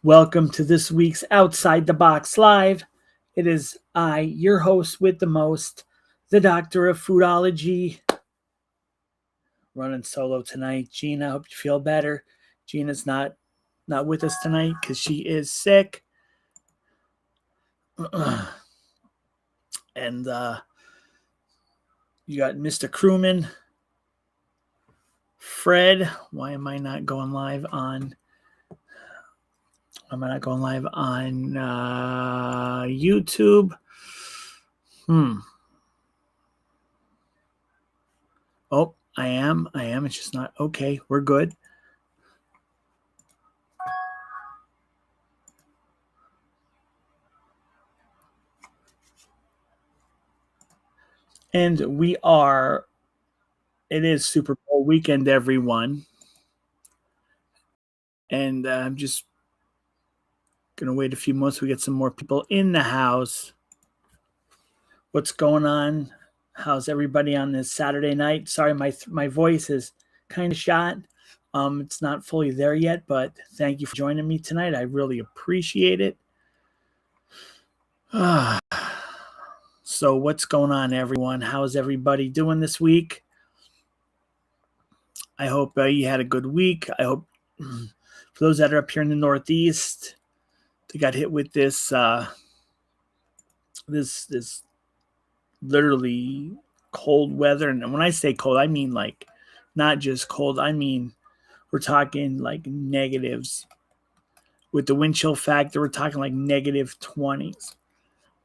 Welcome to this week's Outside the Box Live. It is I, your host with the most, the Doctor of Foodology, running solo tonight. Gina, I hope you feel better. Gina's not with us tonight because she is sick. And you got Mr. Crewman, Fred. Why am I not going live on YouTube? Oh, I am. It's just not. Okay, we're good. And it is Super Bowl weekend, everyone. And I'm just going to wait a few months. We get some more people in the house. What's going on? How's everybody on this Saturday night? Sorry, my voice is kind of shot. It's not fully there yet, but thank you for joining me tonight. I really appreciate it. So what's going on, everyone? How's everybody doing this week? I hope you had a good week. I hope for those that are up here in the Northeast, they got hit with this this literally cold weather. And when I say cold, I mean like not just cold. I mean we're talking like negatives. With the wind chill factor, we're talking like negative 20s.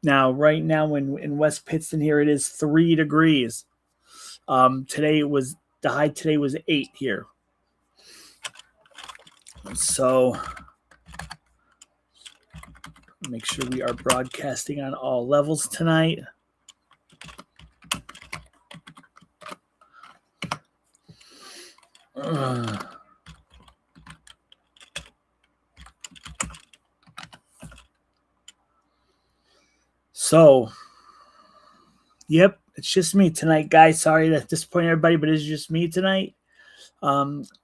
Now, right now in West Pittston here, it is 3 degrees. The high today was 8 here. So make sure we are broadcasting on all levels tonight. So, yep, it's just me tonight, guys. Sorry to disappoint everybody, but it's just me tonight.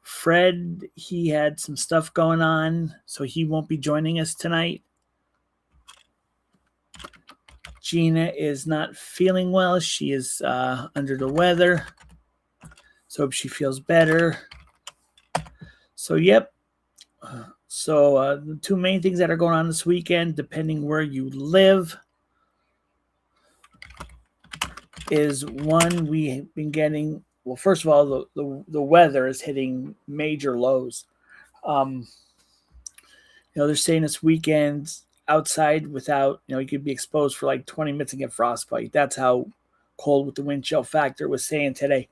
Fred, he had some stuff going on, so he won't be joining us tonight. Gina is not feeling well. She is under the weather. So hope she feels better. So, yep. So the two main things that are going on this weekend, depending where you live, is one, we've been getting, well, first of all, the weather is hitting major lows. They're saying this weekend outside without, you could be exposed for like 20 minutes and get frostbite. That's how cold with the wind chill factor was saying today.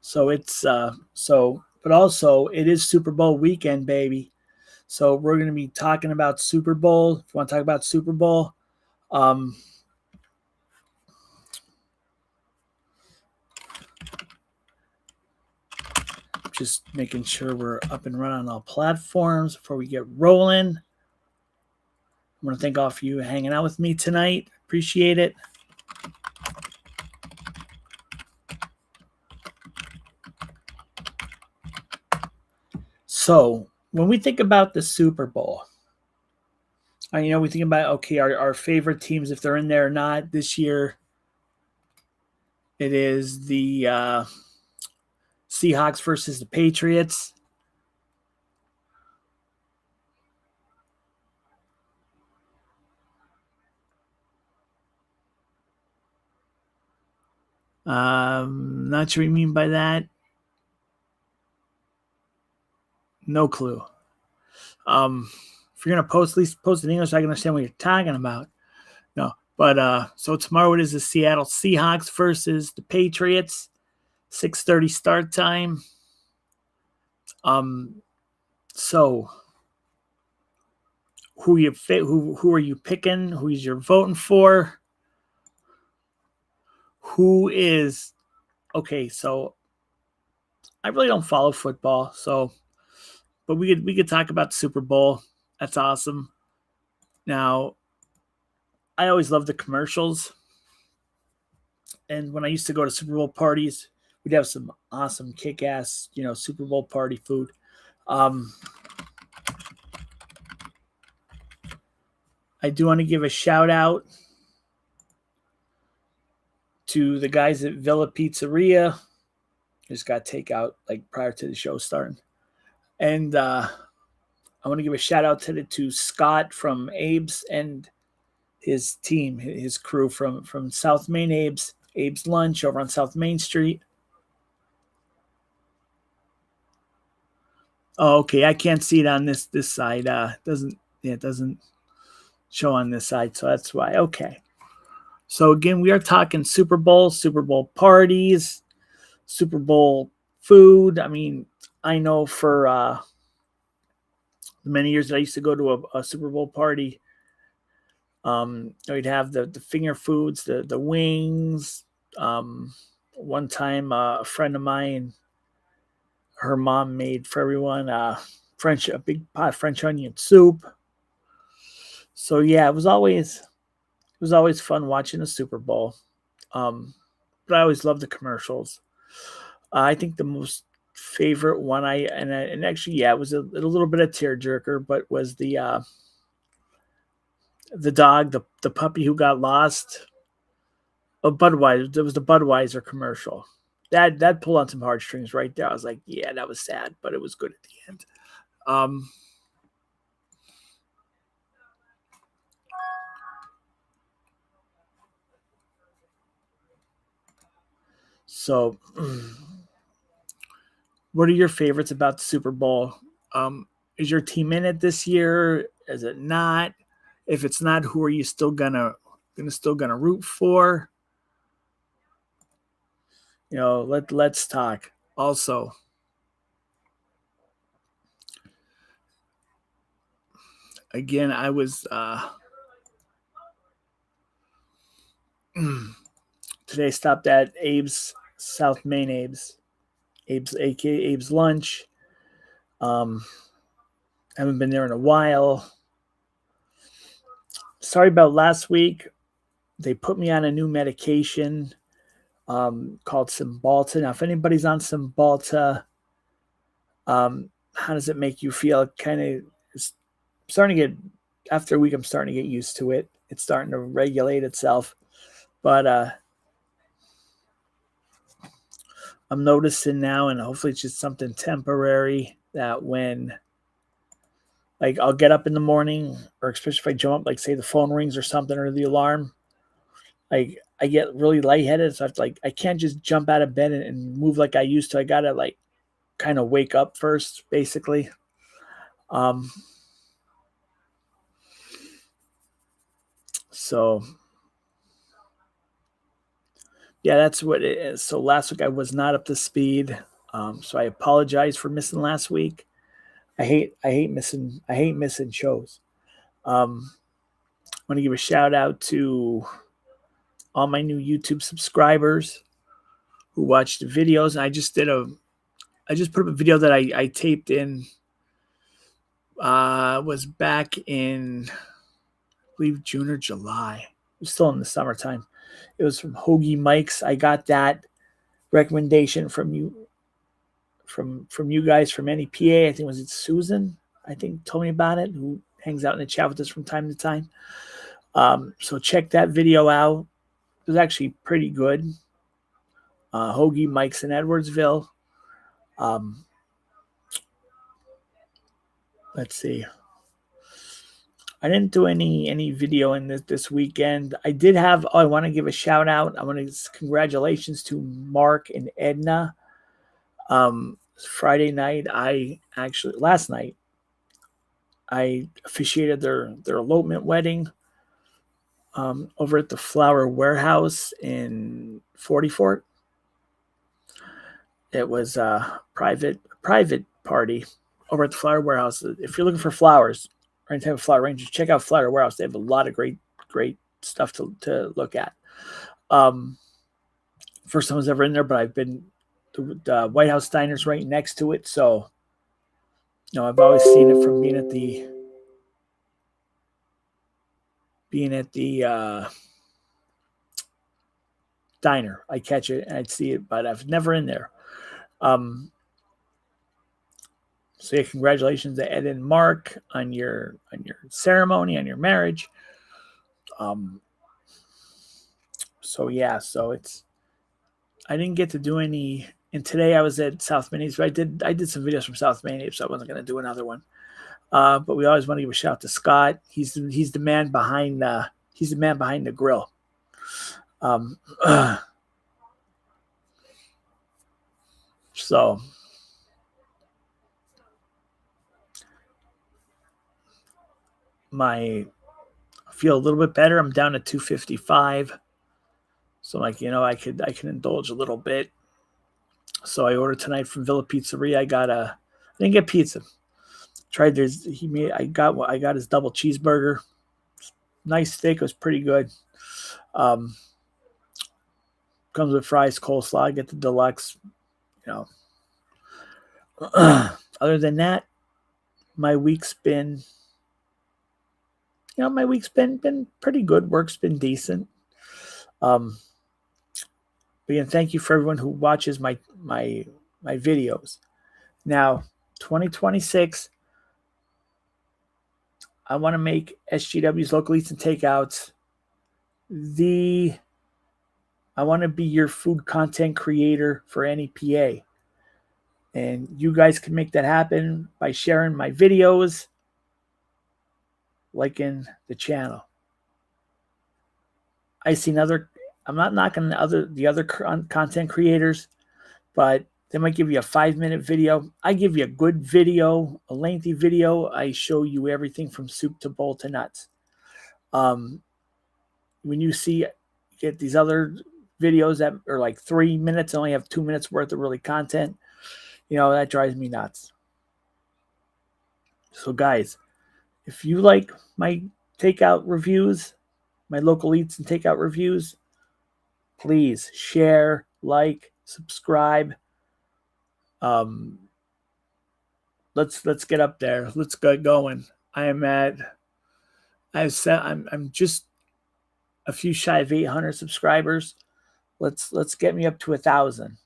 So it's but also it is Super Bowl weekend, baby. So we're going to be talking about Super Bowl. If you want to talk about Super Bowl, just making sure we're up and running on all platforms before we get rolling. I want to thank all of you hanging out with me tonight. Appreciate it. So when we think about the Super Bowl, we think about, okay, our favorite teams, if they're in there or not. This year, it is the Seahawks versus the Patriots. Not sure what you mean by that. No clue. If you're going to post, at least post in English so I can understand what you're talking about. No. But so tomorrow it is the Seattle Seahawks versus the Patriots. 6:30 start time. So who are you picking? Who is you voting for? Who is okay? So I really don't follow football, but we could talk about the Super Bowl. That's awesome. Now, I always love the commercials. And when I used to go to Super Bowl parties, we'd have some awesome kick-ass, Super Bowl party food. I do want to give a shout out to the guys at Villa Pizzeria. Just got takeout like prior to the show starting. And I want to give a shout out to Scott from Abe's and his team, his crew from South Main Abe's Lunch over on South Main Street. Oh, okay. I can't see it on this side. It doesn't show on this side, so that's why. Okay. So again, we are talking Super Bowl parties, Super Bowl food. I mean, I know for many years that I used to go to a Super Bowl party. We'd have the finger foods, the wings. One time, a friend of mine, her mom made for everyone a big pot of French onion soup. So yeah, it was always fun watching the Super Bowl. But I always loved the commercials. I think the most favorite one and actually it was a little bit of tearjerker, but was the dog, the puppy who got lost. Oh, Budweiser. There was the Budweiser commercial. That pulled on some heartstrings right there. I was like, yeah, that was sad, but it was good at the end. So, what are your favorites about the Super Bowl? Is your team in it this year? Is it not? If it's not, who are you still gonna root for? Let's talk. Also, again, I was today stopped at Abe's South Main Abe's aka Abe's Lunch. Haven't been there in a while. Sorry about last week. They put me on a new medication called Cymbalta. Now, if anybody's on Cymbalta, how does it make you feel? Kind of starting to get, after a week, I'm starting to get used to it. It's starting to regulate itself. But I'm noticing now, and hopefully it's just something temporary, that when I'll get up in the morning, or especially if I jump up, like say the phone rings or something, or the alarm, I get really lightheaded. So I can't just jump out of bed and move like I used to. I gotta kind of wake up first, basically. So yeah, that's what it is. So last week I was not up to speed. So I apologize for missing last week. I hate missing shows. I want to give a shout out to all my new YouTube subscribers who watched the videos. I just put up a video that I taped in. Was back in, I believe, June or July. It was still in the summertime. It was from Hoagie Mike's. I got that recommendation from you, from you guys from NEPA. I think was it Susan? I think told me about it. Who hangs out in the chat with us from time to time. So check that video out. It was actually pretty good. Hoagie Mike's in Edwardsville. Let's see. I didn't do any video in this weekend. I did have. I want to give a shout out. I want to congratulations to Mark and Edna. Friday night, last night, I officiated their elopement wedding. Over at the Flower Warehouse in 44. It was a private party over at the Flower Warehouse. If you're looking for flowers or any type of flower ranges, check out Flower Warehouse. They have a lot of great stuff to look at. First time I was ever in there, but I've been the White House Diner's right next to it, so I've always seen it from being at the diner. I catch it and I'd see it, but I've never in there. So yeah, congratulations to Ed and Mark on your ceremony, on your marriage. So yeah, so I didn't get to do any. And today I was at South Maine, so I did some videos from South Maine, so I wasn't going to do another one. But we always want to give a shout out to Scott. He's the man behind the grill. So I feel a little bit better. I'm down to 255. So I can indulge a little bit. So I ordered tonight from Villa Pizzeria. I didn't get pizza. Tried this. I got his double cheeseburger. Nice steak. It was pretty good. Comes with fries, coleslaw. I get the deluxe. Other than that, my week's been pretty good. Work's been decent. But again, thank you for everyone who watches my videos. Now, 2026, I want to make SGW's Local Eats and Takeouts I want to be your food content creator for NEPA. And you guys can make that happen by sharing my videos, liking the channel. I'm not knocking the other content creators, but they might give you a 5-minute video. I give you a good video, a lengthy video. I show you everything from soup to bowl to nuts. When you get these other videos that are like 3 minutes, only have 2 minutes worth of really content, that drives me nuts. So guys, if you like my takeout reviews, my local eats and takeout reviews, please share, like, subscribe. Let's get up there. Let's get going. I'm just a few shy of 800 subscribers. Let's get me up to 1,000.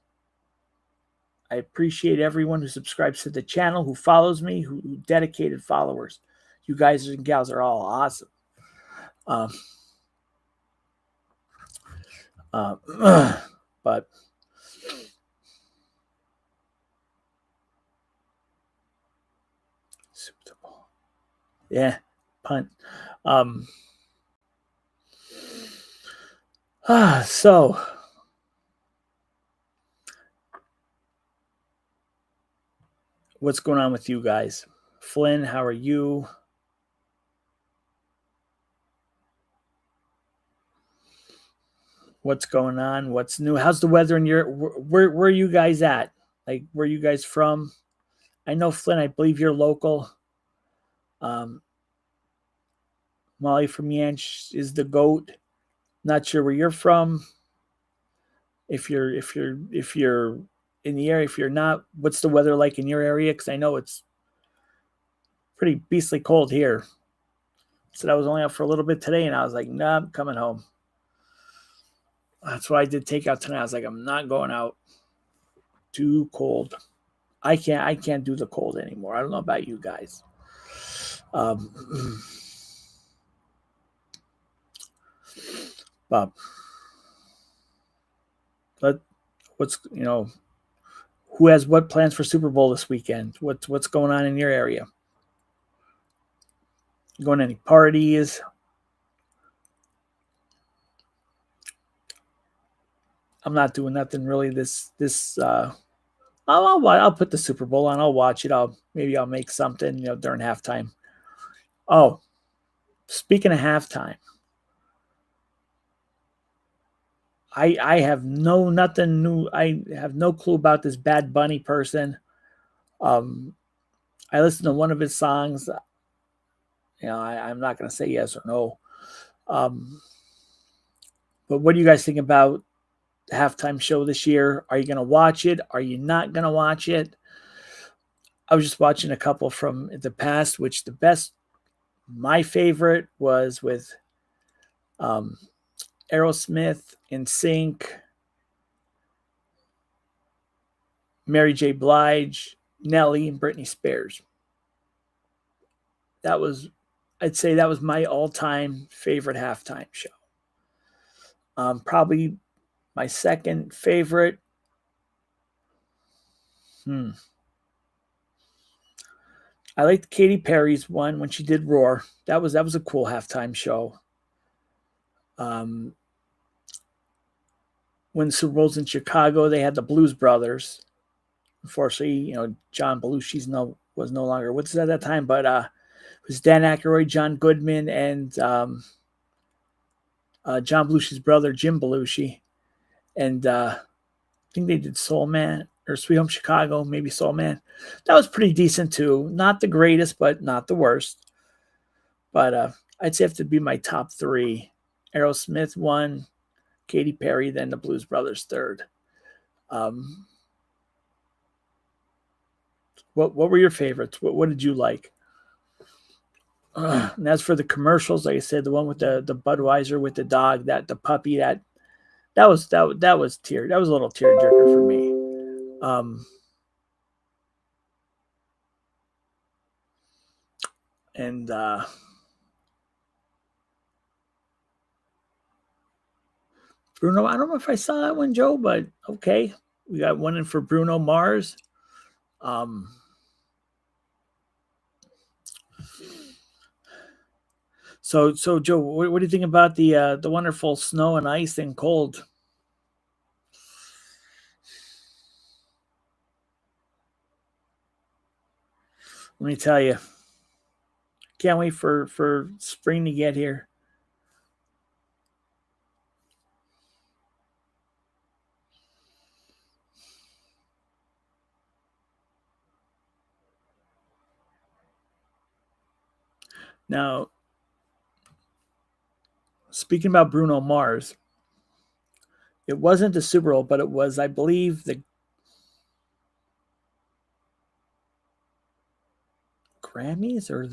I appreciate everyone who subscribes to the channel, who follows me, who dedicated followers. You guys and gals are all awesome. But Superbowl, yeah, punt. So what's going on with you guys? Flynn, how are you? What's going on? What's new? How's the weather in your where are you guys at? Like, where are you guys from? I know, Flynn, I believe you're local. Molly from Yanch is the goat. Not sure where you're from. If you're in the area, if you're not, what's the weather like in your area? Because I know it's pretty beastly cold here. Said I was only out for a little bit today, and I was like, nah, I'm coming home. That's why I did takeout tonight. I was like, I'm not going out. Too cold. I can't do the cold anymore. I don't know about you guys. But what's who has what plans for Super Bowl this weekend? What's going on in your area? You going to any parties? I'm not doing nothing really this I'll put the Super Bowl on. I'll watch it. Maybe I'll make something, during halftime. Oh, speaking of halftime, I have nothing new. I have no clue about this Bad Bunny person. I listened to one of his songs. I'm not going to say yes or no. But what do you guys think about the halftime show this year? Are you going to watch it? Are you not going to watch it? I was just watching a couple from the past, which my favorite was with Aerosmith, NSYNC, Mary J. Blige, Nelly, and Britney Spears. I'd say that was my all-time favorite halftime show. Probably my second favorite. I liked Katy Perry's one when she did Roar. That was a cool halftime show. When the Super Bowl's in Chicago, they had the Blues Brothers. Unfortunately, John Belushi was no longer with us at that time, but it was Dan Aykroyd, John Goodman, and John Belushi's brother, Jim Belushi. And I think they did Soul Man or Sweet Home Chicago, maybe Soul Man. That was pretty decent too. Not the greatest, but not the worst. But I'd say it to be my top three. Aerosmith one, Katy Perry, then the Blues Brothers third. What were your favorites? What did you like? And as for the commercials, like I said, the one with the Budweiser with the dog, the puppy, that was a little tearjerker for me. And Bruno, I don't know if I saw that one, Joe, but okay. We got one in for Bruno Mars. So Joe, what do you think about the wonderful snow and ice and cold? Let me tell you, can't wait for spring to get here. Now, speaking about Bruno Mars, it wasn't the Super Bowl, but it was, I believe, the Grammys or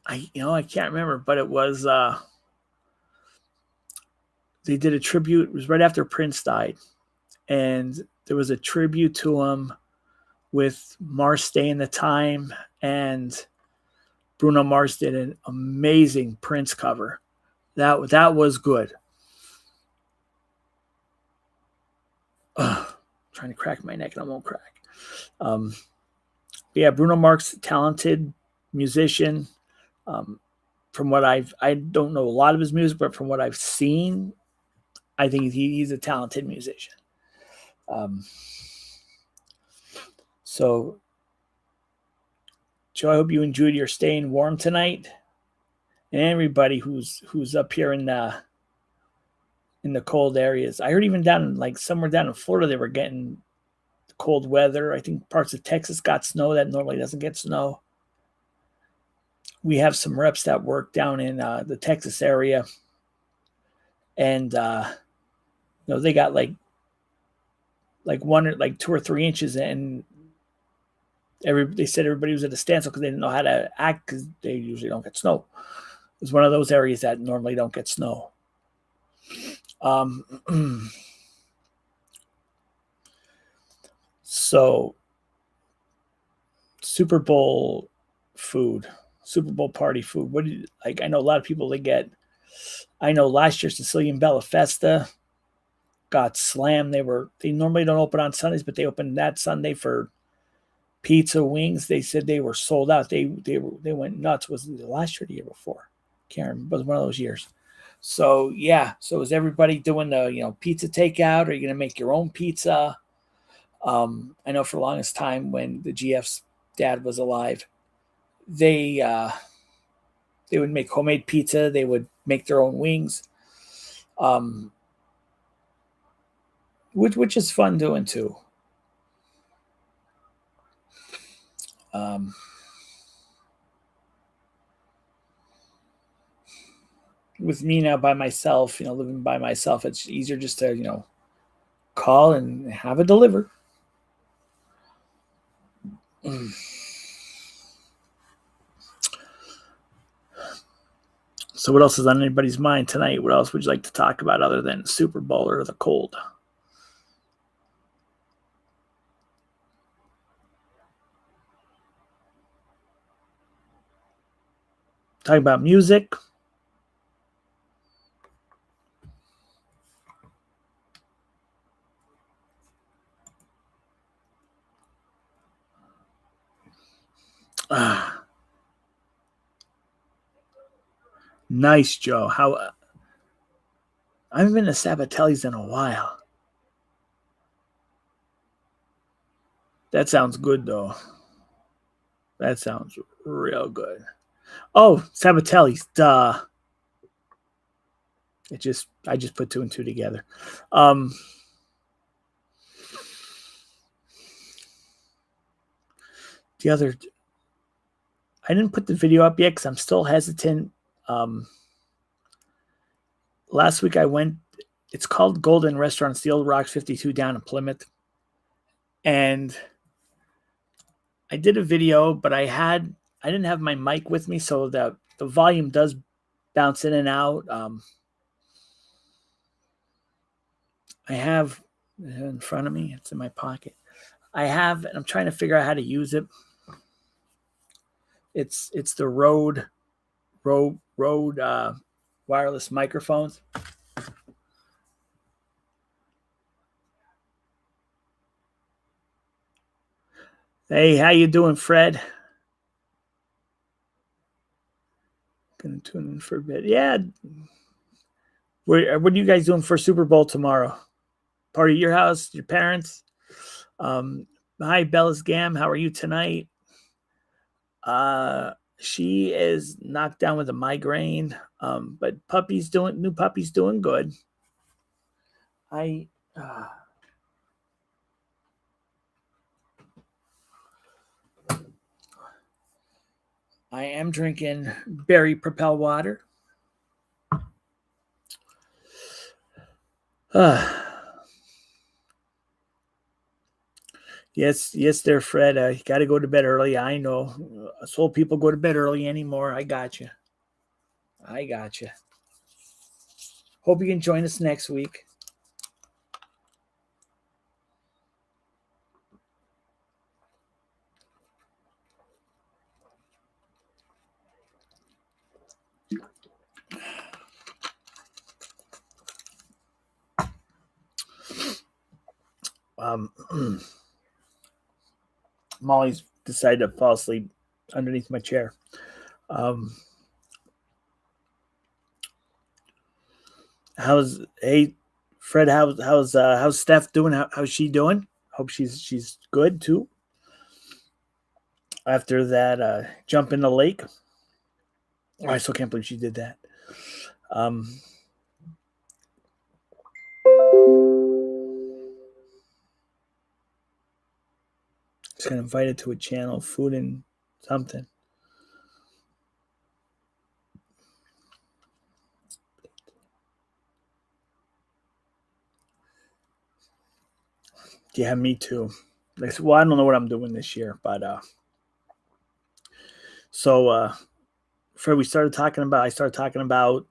I can't remember, but it was they did a tribute. It was right after Prince died, and there was a tribute to him with Mars Staying the Time, and Bruno Mars did an amazing Prince cover. That was good. Trying to crack my neck and I won't crack. Yeah, Bruno Mars, talented musician. From what I don't know a lot of his music, but from what I've seen, I think he's a talented musician. So, Joe, I hope you enjoyed your staying warm tonight, and everybody who's up here in the cold areas. I heard even somewhere down in Florida, they were getting cold weather. I think parts of Texas got snow that normally doesn't get snow. We have some reps that work down in the Texas area, and they got like 2 or 3 inches, and they said everybody was at a standstill because they didn't know how to act because they usually don't get snow. It's one of those areas that normally don't get snow. So, Super Bowl food, Super Bowl party food. What do you like? I know a lot of people I know last year Sicilian Bella Festa got slammed. They normally don't open on Sundays, but they opened that Sunday for pizza wings. They said they were sold out. They went nuts. Was it last year or the year before? Can't remember. It was one of those years. So yeah. So is everybody doing the pizza takeout? Are you gonna make your own pizza? I know for the longest time when the GF's dad was alive, they would make homemade pizza. They would make their own wings, which is fun doing too. With me now by myself, living by myself, it's easier just to call and have it delivered. So what else is on anybody's mind tonight? What else would you like to talk about other than Super Bowl or the cold? Talking about music. Nice, Joe. How I haven't been to Sabatelli's in a while. That sounds good, though. That sounds real good. Oh, Sabatelli's, duh. I just put two and two together. The other, I didn't put the video up yet because I'm still hesitant. Last week I went. It's called Golden Restaurant, Steel Rocks 52 down in Plymouth, and I did a video, but I didn't have my mic with me, so the volume does bounce in and out. I have it in front of me. It's in my pocket. And I'm trying to figure out how to use it. It's the Rode wireless microphones. Hey, how you doing, Fred? Gonna tune in for a bit. Yeah. What are you guys doing for Super Bowl tomorrow? Party at your house, your parents? Hi, Bella's Gam. How are you tonight? She is knocked down with a migraine. But new puppy's doing good. I am drinking berry propel water. Yes, there, Fred. You got to go to bed early. I know. So people go to bed early anymore. I got you. Hope you can join us next week. Molly's decided to fall asleep underneath my chair. Hey Fred? How's Steph doing? How's she doing? Hope she's good too. After that jump in the lake, I still can't believe she did that. Just got invited to a channel, food and something. Yeah, me too. Well, I don't know what I'm doing this year, but Fred, I started talking about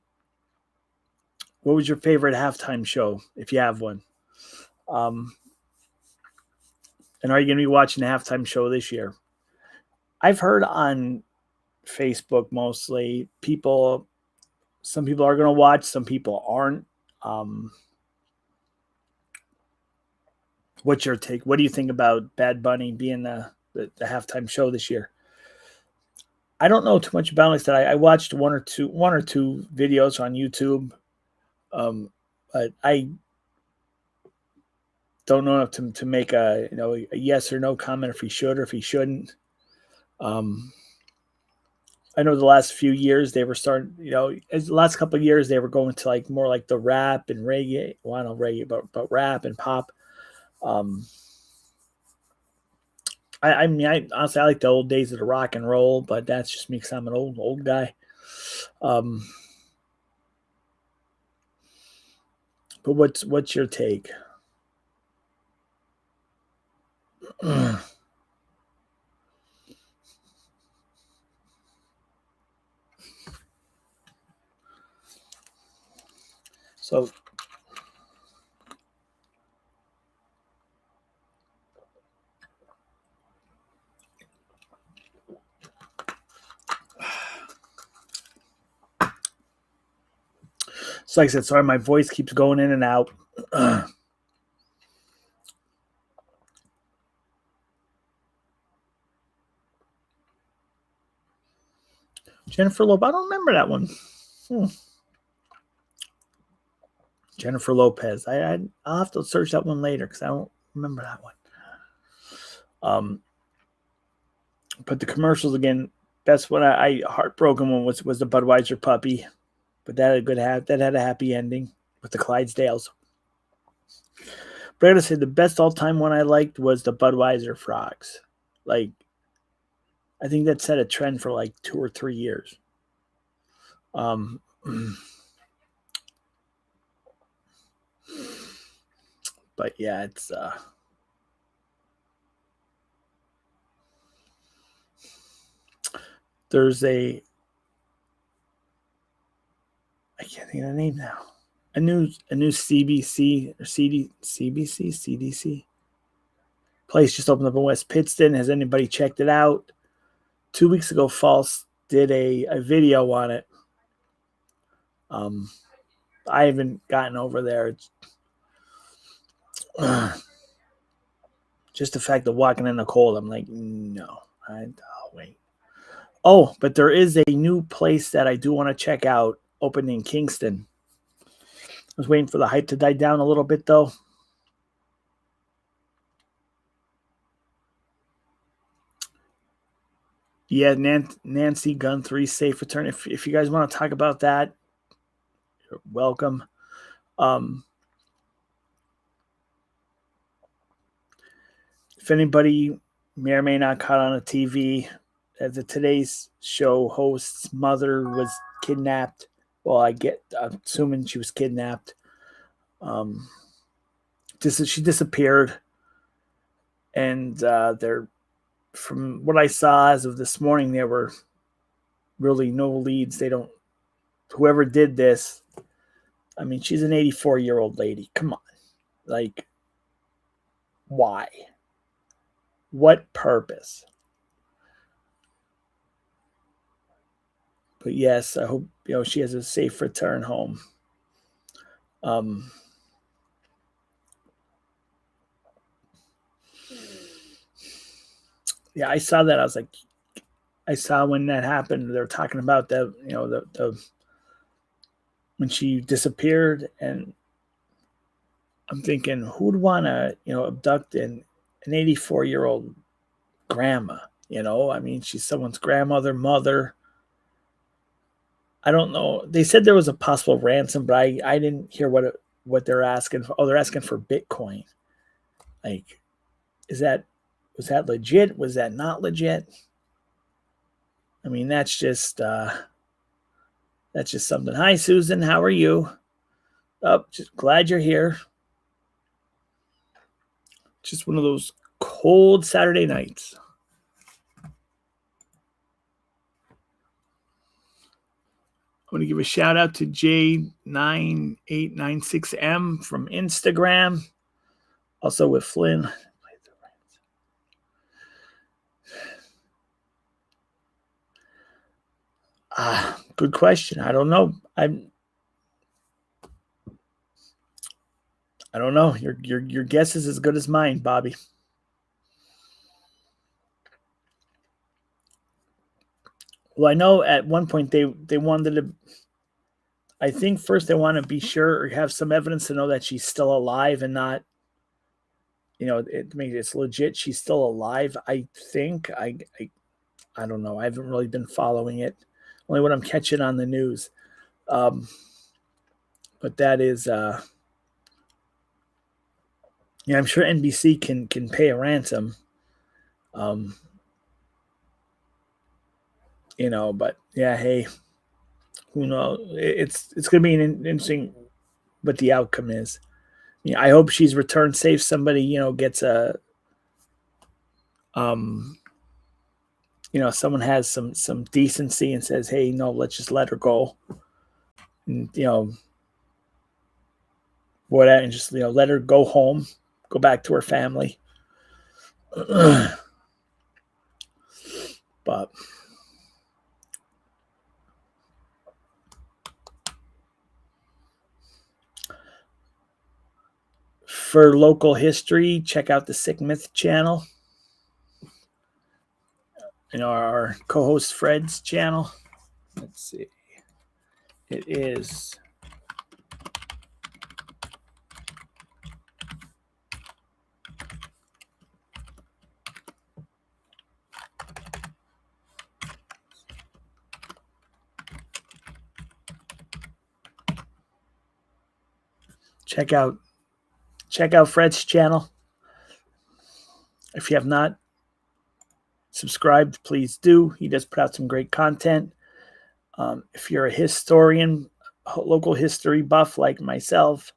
what was your favorite halftime show, if you have one. And are you going to be watching the halftime show this year? I've heard on Facebook mostly some people are going to watch, some people aren't. What's your take? What do you think about Bad Bunny being the halftime show this year? I don't know too much about it. Like I said, I watched one or two videos on YouTube, but I don't know enough to make a yes or no comment if he should or if he shouldn't. I know the last few years they were starting, the last couple of years they were going to like more like the rap and reggae. Well, I don't know reggae, but rap and pop. I mean, I honestly like the old days of the rock and roll, but that's just me because I'm an old guy. But what's your take? So like I said, sorry, my voice keeps going in and out. Jennifer Lopez. I don't remember that one. Jennifer Lopez. I'll have to search that one later because I don't remember that one. But the commercials again. Best one. I heartbroken one was the Budweiser puppy, but that had a happy ending with the Clydesdales. But I gotta say, the best all time one I liked was the Budweiser frogs. Like, I think that set a trend for like 2 or 3 years. But yeah, it's there's I can't think of the name now. A new CBC or CDC place just opened up in West Pittston. Has anybody checked it out? 2 weeks ago, False did a video on it. I haven't gotten over there. It's, just the fact of walking in the cold, I'm like, no, I'll wait. Oh, but there is a new place that I do want to check out, opened in Kingston. I was waiting for the hype to die down a little bit, though. Yeah, Nancy Gun 3 safe return. If you guys want to talk about that, you're welcome. If anybody may or may not caught on a TV, as the Today's Show host's mother was kidnapped. Well, I'm assuming she was kidnapped. She disappeared, and from what I saw as of this morning, there were really no leads. Whoever did this, I mean, she's an 84-year-old lady. Come on. Like, why? What purpose? But yes, I hope she has a safe return home. Yeah, I saw that. I saw when that happened. They were talking about that, the when she disappeared, and I'm thinking, who'd want to, abduct an 84-year-old grandma? I mean, she's someone's grandmother, mother. I don't know. They said there was a possible ransom, but I didn't hear what they're asking for. Oh, they're asking for Bitcoin. Like, was that legit? Was that not legit? I mean, that's just something. Hi, Susan. How are you? Oh, just glad you're here. Just one of those cold Saturday nights. I want to give a shout out to J9896M from Instagram. Also with Flynn. Good question. I don't know. I don't know. Your guess is as good as mine, Bobby. Well, I know at one point they wanted to. I think first they want to be sure or have some evidence to know that she's still alive and not. It's legit. She's still alive. I think. I don't know. I haven't really been following it. Only what I'm catching on the news. But that is. I'm sure NBC can pay a ransom. But yeah, hey, who knows? It's going to be an interesting what the outcome is. I hope she's returned safe. Somebody, gets a, someone has some decency and says, hey, no, let's just let her go. And, whatever, and just let her go home, go back to her family. But for local history, check out the Sick Myth channel. Our co-host Fred's channel. Let's see. It is check out Fred's channel. If you have not subscribed, please do. He does put out some great content. If you're a historian, local history buff like myself,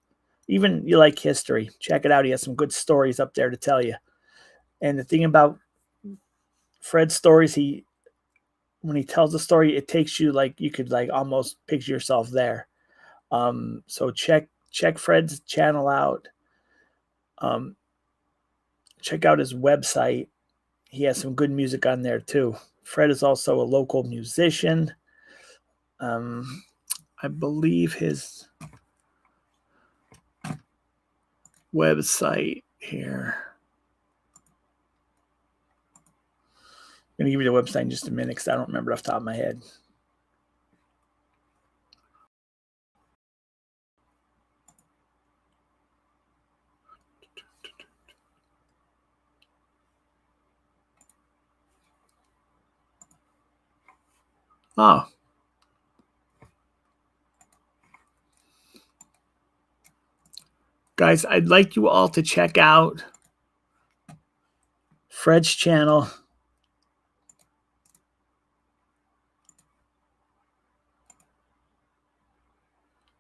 even you like history, check it out. He has some good stories up there to tell you. And the thing about Fred's stories, when he tells a story, it takes you you could almost picture yourself there. So check Fred's channel out. Check out his website. He has some good music on there too. Fred is also a local musician. I believe his website here. I'm going to give you the website in just a minute because I don't remember off the top of my head. Oh. Guys, I'd like you all to check out Fred's channel.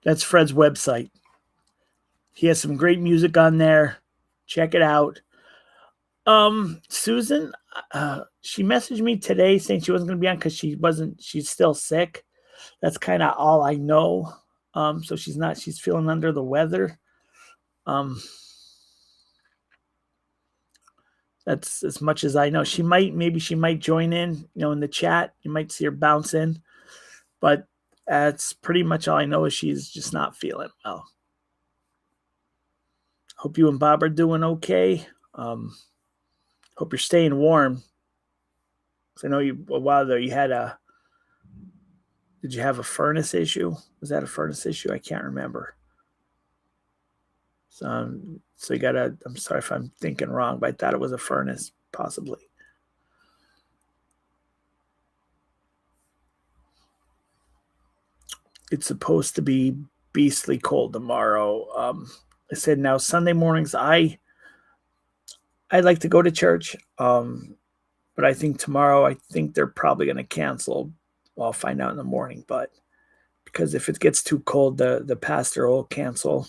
That's Fred's website. He has some great music on there. Check it out. Susan, she messaged me today saying she wasn't going to be on because she's still sick. That's kind of all I know. So she's feeling under the weather. That's as much as I know. Maybe she might join in, in the chat. You might see her bounce in, but that's pretty much all I know is she's just not feeling well. Hope you and Bob are doing okay. Hope you're staying warm. I know a while ago did you have a furnace issue? Was that a furnace issue? I can't remember. So you gotta, I'm sorry if I'm thinking wrong, but I thought it was a furnace, possibly. It's supposed to be beastly cold tomorrow. I said now Sunday mornings, I like to go to church. But I think tomorrow, they're probably going to cancel. Well, I'll find out in the morning. But because if it gets too cold, the pastor will cancel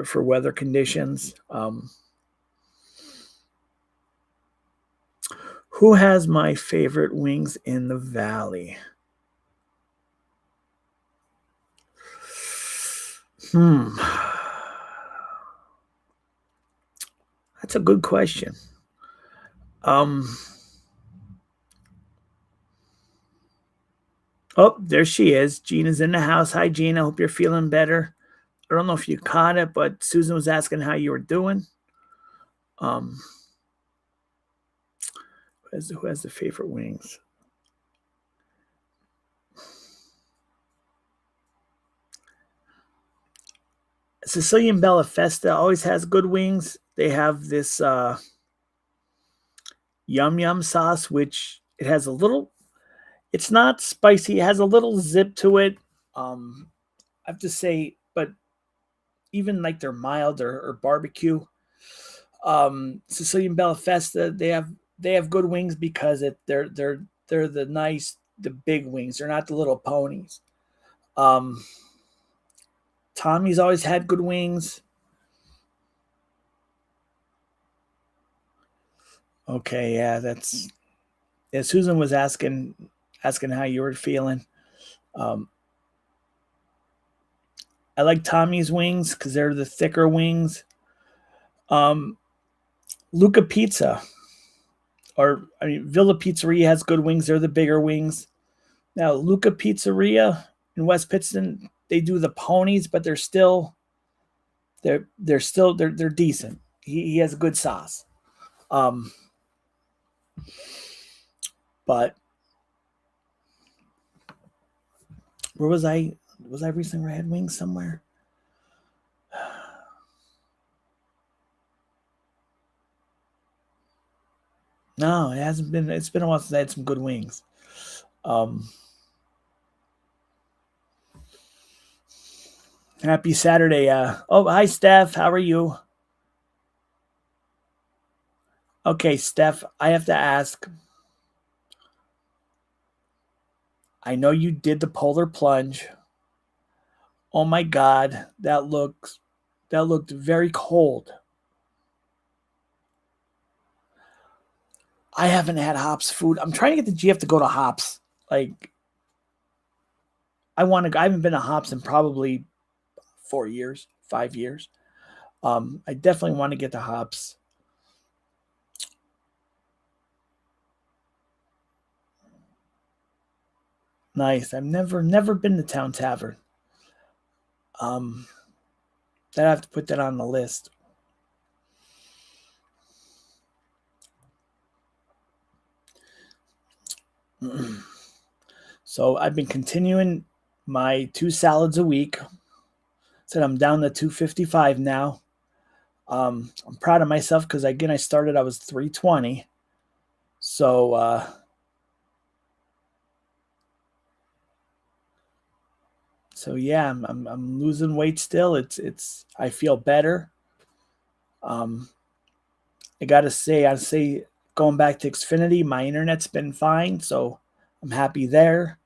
for weather conditions. Who has my favorite wings in the valley? That's a good question. Oh, there she is. Gina's in the house. Hi, Gina. Hope you're feeling better. I don't know if you caught it, but Susan was asking how you were doing. Who has the favorite wings? Sicilian Bella Festa always has good wings. They have this yum yum sauce, which it has a little. It's not spicy. It has a little zip to it. I have to say, but even like they're mild or barbecue. Sicilian Bella Festa, they have good wings because they're the big wings. They're not the little ponies. Tommy's always had good wings. Okay, yeah, Susan was asking how you were feeling. I like Tommy's wings because they're the thicker wings. Luca Pizza, or I mean, Villa Pizzeria has good wings. They're the bigger wings. Now, Luca Pizzeria in West Pittston, they do the ponies, but they're decent. He has a good sauce. But where was I? Was I recently where I had wings somewhere? No, it hasn't been. It's been a while since I had some good wings. Happy Saturday. Hi, Steph. How are you? Okay, Steph, I have to ask. I know you did the polar plunge. Oh my God, that looked very cold. I haven't had Hops food. I'm trying to get the GF to go to Hops. Like, I haven't been to Hops in probably 4 years, 5 years. I definitely want to get to Hops. Nice. I've never been to Town Tavern. That I have to put that on the list. So I've been continuing my 2 salads a week. Said I'm down to 255 now. I'm proud of myself because again I started, I was 320. So yeah, I'm losing weight still. It's I feel better. I gotta say going back to Xfinity, my internet's been fine, so I'm happy there.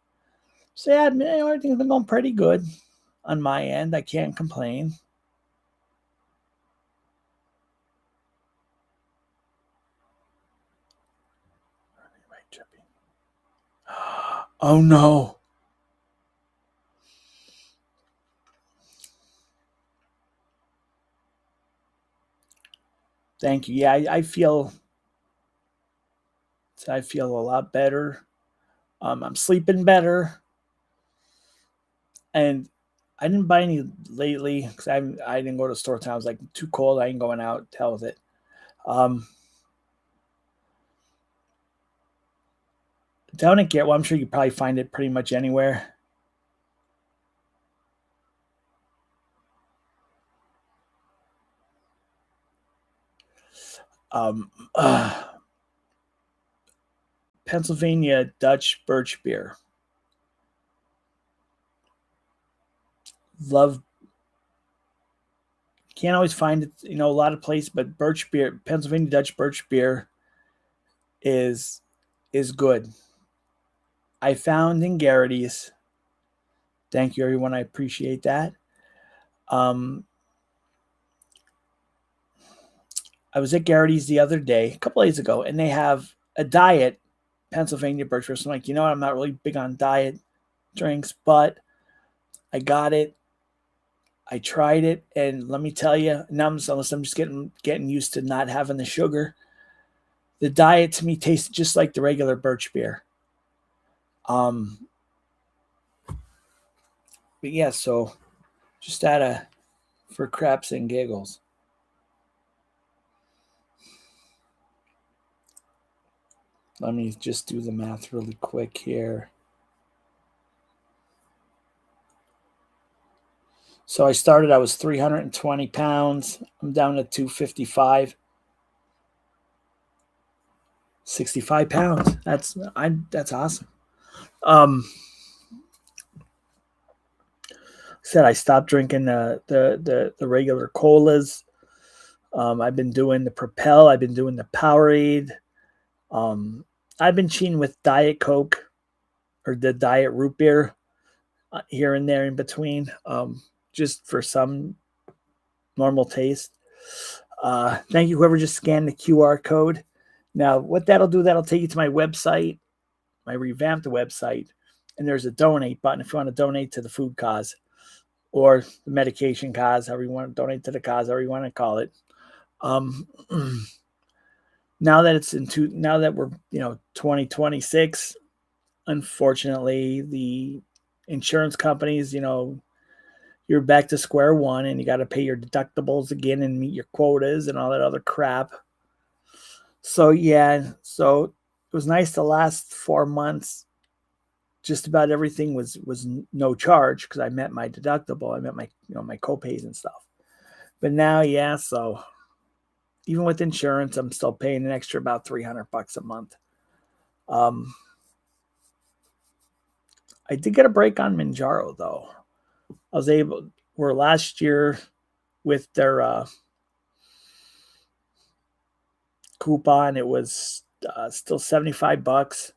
So yeah, everything's been going pretty good on my end. I can't complain. Oh no. Thank you. Yeah, I feel a lot better. I'm sleeping better, and I didn't buy any lately because I didn't go to the store time. I was like too cold. I ain't going out. Hell with it. Down at Garrett, well, I'm sure you can probably find it pretty much anywhere. Um, Pennsylvania Dutch Birch Beer. Love. Can't always find it, a lot of places, but Birch Beer, Pennsylvania Dutch Birch Beer, is good. I found in Garrity's. Thank you, everyone. I appreciate that. I was at Garrity's the other day, a couple days ago, and they have a diet Pennsylvania Birch Beer. So I'm like, I'm not really big on diet drinks, but I got it. I tried it, and let me tell you, now I'm just getting used to not having the sugar. The diet to me tasted just like the regular birch beer. But yeah, so just for craps and giggles. Let me just do the math really quick here. So I was 320 pounds. I'm down to 255. 65 pounds. That's awesome. Said I stopped drinking the regular colas. I've been doing the Propel. I've been doing the Powerade. I've been cheating with Diet Coke or the Diet Root Beer here and there in between, just for some normal taste. Thank you, whoever just scanned the QR code. Now, what that'll do, that'll take you to my website, my revamped website, and there's a donate button if you want to donate to the food cause. or the medication cause, however you want to donate to the cause, however you want to call it. Now that we're 2026, unfortunately, the insurance companies, you're back to square one, and you got to pay your deductibles again and meet your quotas and all that other crap. So yeah, so it was nice the last 4 months. Just about everything was no charge because I met my deductible. I met my my copays and stuff. But now, yeah, so even with insurance, I'm still paying an extra about $300 a month. I did get a break on Manjaro though. I was able. Where last year with their coupon, it was still $75.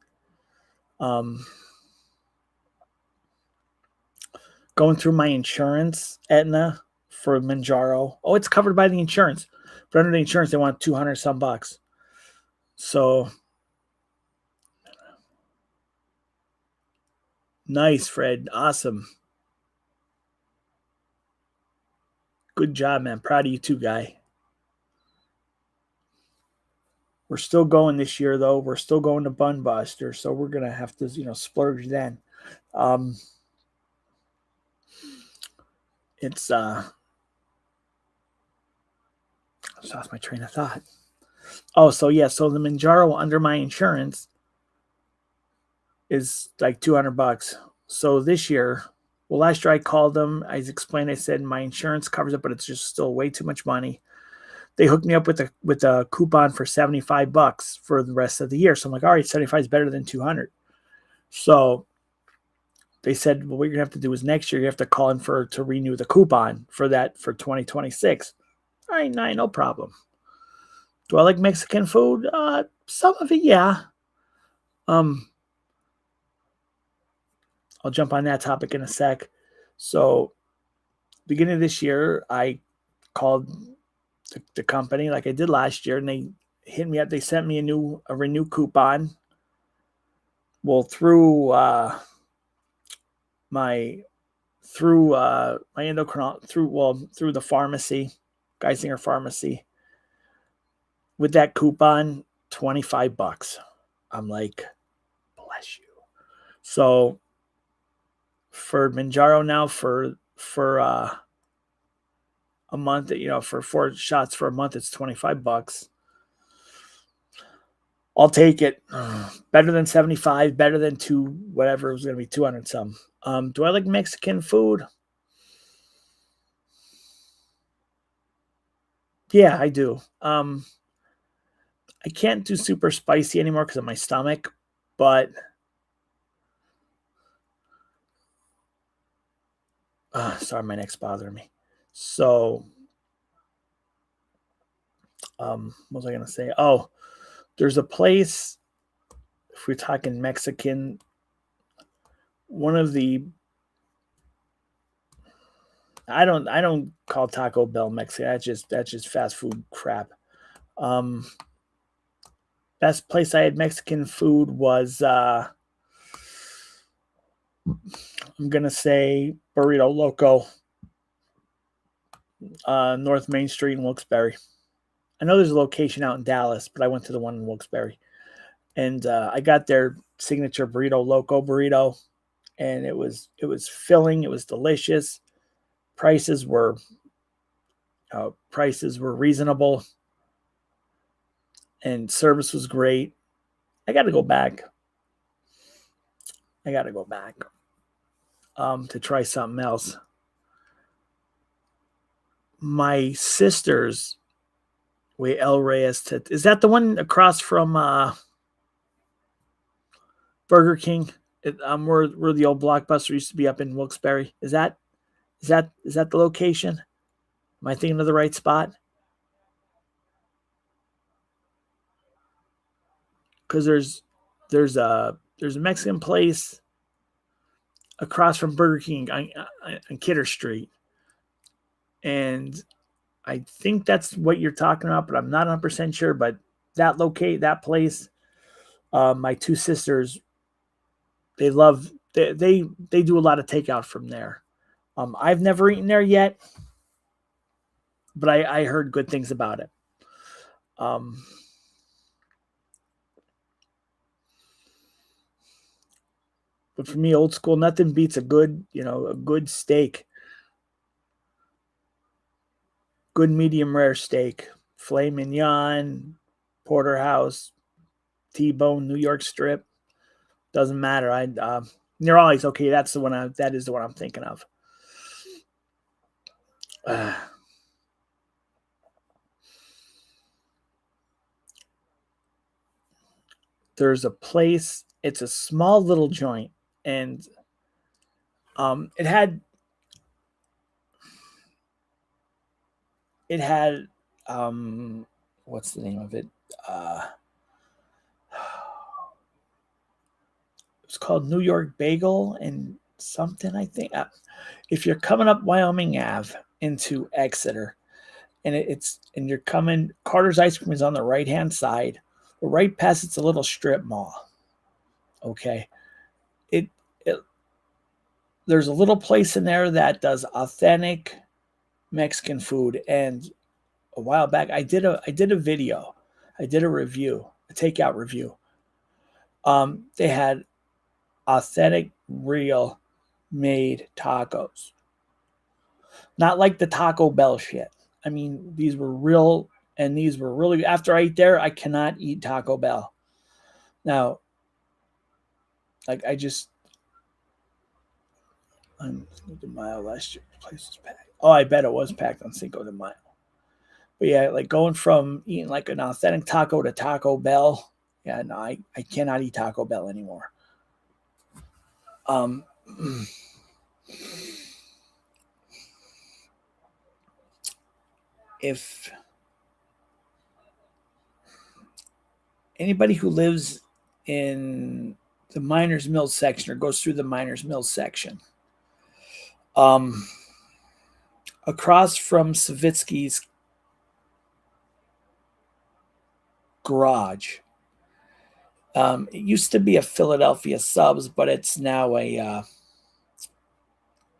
Going through my insurance, Aetna, for Manjaro. Oh, it's covered by the insurance. But under the insurance, they want 200 some bucks. So nice, Fred. Awesome. Good job, man. Proud of you too, guy. We're still going this year, though. We're still going to Bun Buster, so we're gonna have to, splurge then. It's I just lost my train of thought. Oh, so yeah, so the Manjaro under my insurance is like $200. So this year, well, last year I called them. I explained. I said my insurance covers it, but it's just still way too much money. They hooked me up with a coupon for $75 for the rest of the year. So I'm like, all right, 75 is better than 200. So they said, well, what you're gonna have to do is next year you have to call in to renew the coupon for 2026. All right, no problem. Do I like Mexican food? Some of it, yeah. I'll jump on that topic in a sec. So, beginning of this year, I called the company like I did last year, and they hit me up. They sent me a renew coupon. Well, through my endocrinologist, through the pharmacy, Geisinger Pharmacy. With that coupon, $25. I'm like, bless you. So for Manjaro now, for a month, for 4 shots for a month, it's $25. I'll take it. Better than 75, better than whatever. It was going to be 200 some. Do I like Mexican food? Yeah, I do. I can't do super spicy anymore because of my stomach, but sorry, my neck's bothering me. So, what was I going to say? Oh, there's a place, if we're talking Mexican, one of the, I don't call Taco Bell Mexican. That's just fast food crap. Best place I had Mexican food was, I'm going to say Burrito Loco, North Main Street in Wilkes-Barre. I know there's a location out in Dallas, but I went to the one in Wilkes-Barre. And I got their signature Burrito Loco burrito, and it was filling. It was delicious. Prices were reasonable, and service was great. I got to go back. To try something else. My sister's, El Reyes, is that the one across from Burger King? Where the old Blockbuster used to be up in Wilkes-Barre. Is that the location? Am I thinking of the right spot? Because there's a Mexican place across from Burger King on Kidder Street, and I think that's what you're talking about, but I'm not 100% sure. But that place, my two sisters, they do a lot of takeout from there. I've never eaten there yet, but I heard good things about it. But for me, old school, nothing beats a good steak, good medium rare steak, filet mignon, porterhouse, T-bone, New York strip. Doesn't matter. Near Ollie's, okay. That is the one I'm thinking of. There's a place. It's a small little joint, and it had what's the name of it? It's called New York Bagel and something, I think. If you're coming up Wyoming Ave into Exeter, and you're coming, Carter's Ice Cream is on the right hand side, right past it's a little strip mall. Okay, there's a little place in there that does authentic Mexican food, and a while back I did a video, I did a review, a takeout review. They had authentic, real made tacos. Not like the Taco Bell shit. I mean, these were real, and these were really, after I ate there, I cannot eat Taco Bell. Now, like on Cinco de Mayo last year, the place was packed. Oh, I bet it was packed on Cinco de Mayo. But yeah, like going from eating like an authentic taco to Taco Bell, yeah, no, I cannot eat Taco Bell anymore. If anybody who lives in the Miners Mills section or goes through the Miners Mills section, across from Savitsky's garage, it used to be a Philadelphia Subs, but it's now a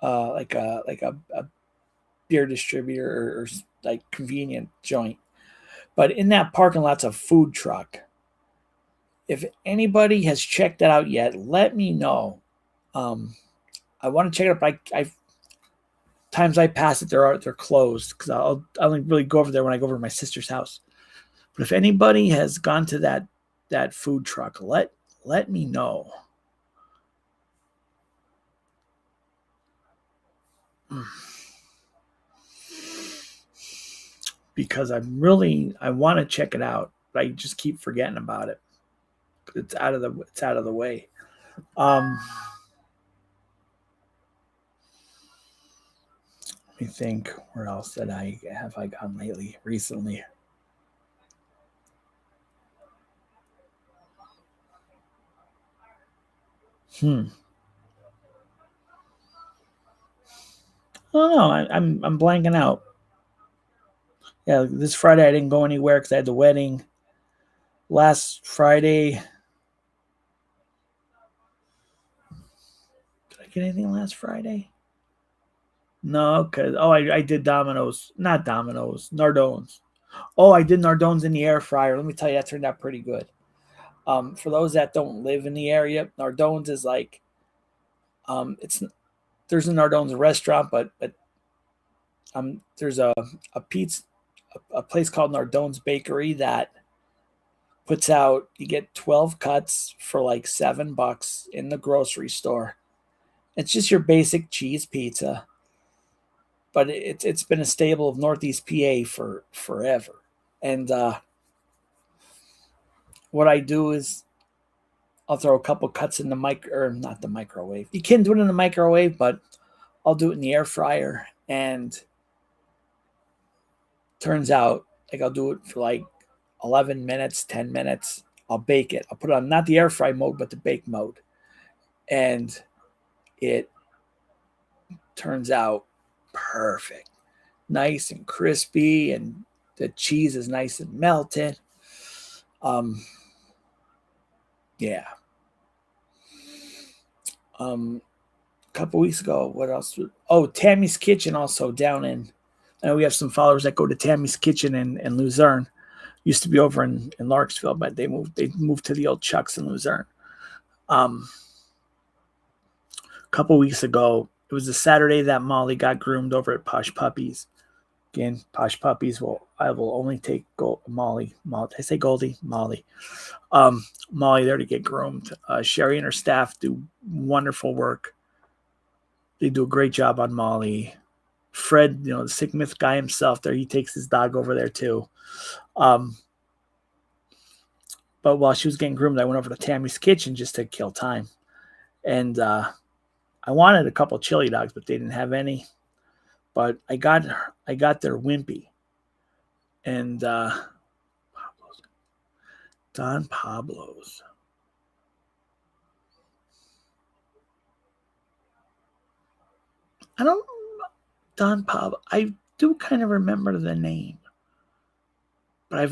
like a beer distributor or like convenient joint. But in that parking lot's a food truck. If anybody has checked that out yet, let me know. I want to check it out, but times I pass it, they're closed because I'll only really go over there when I go over to my sister's house. But if anybody has gone to that food truck, let me know. Because I want to check it out, but I just keep forgetting about it. It's out of the way. Let me think. Where else did I gone recently? I don't know. I'm blanking out. Yeah, this Friday I didn't go anywhere because I had the wedding. Last Friday, did I get anything last Friday? No, because I did Domino's, not Domino's, Nardone's. Oh, I did Nardone's in the air fryer. Let me tell you, that turned out pretty good. For those that don't live in the area, Nardone's is like, there's a Nardone's restaurant, but there's a place called Nardone's Bakery that puts out, you get 12 cuts for like $7 in the grocery store. It's just your basic cheese pizza, but it's been a staple of Northeast PA for forever. And what I do is I'll throw a couple cuts in not the microwave. You can do it in the microwave, but I'll do it in the air fryer. And turns out, like, I'll do it for like 11 minutes, 10 minutes. I'll bake it. I'll put it on not the air fry mode, but the bake mode. And it turns out perfect. Nice and crispy, and the cheese is nice and melted. Yeah. couple weeks ago. What else? Oh, Tammy's Kitchen also down in. I know we have some followers that go to Tammy's Kitchen in Luzerne. Used to be over in Larksville, but they moved to the old Chuck's in Luzerne. A couple weeks ago, it was a Saturday that Molly got groomed over at Posh Puppies. Again, Posh Puppies I will only take Molly. Did I say Goldie? Molly. Molly there to get groomed. Sherry and her staff do wonderful work. They do a great job on Molly. Fred, the sick myth guy himself there, he takes his dog over there too. But while she was getting groomed, I went over to Tammy's Kitchen just to kill time. And I wanted a couple chili dogs, but they didn't have any. But I got their Wimpy. And Don Pablo's. Don Pablo. I do kind of remember the name, but I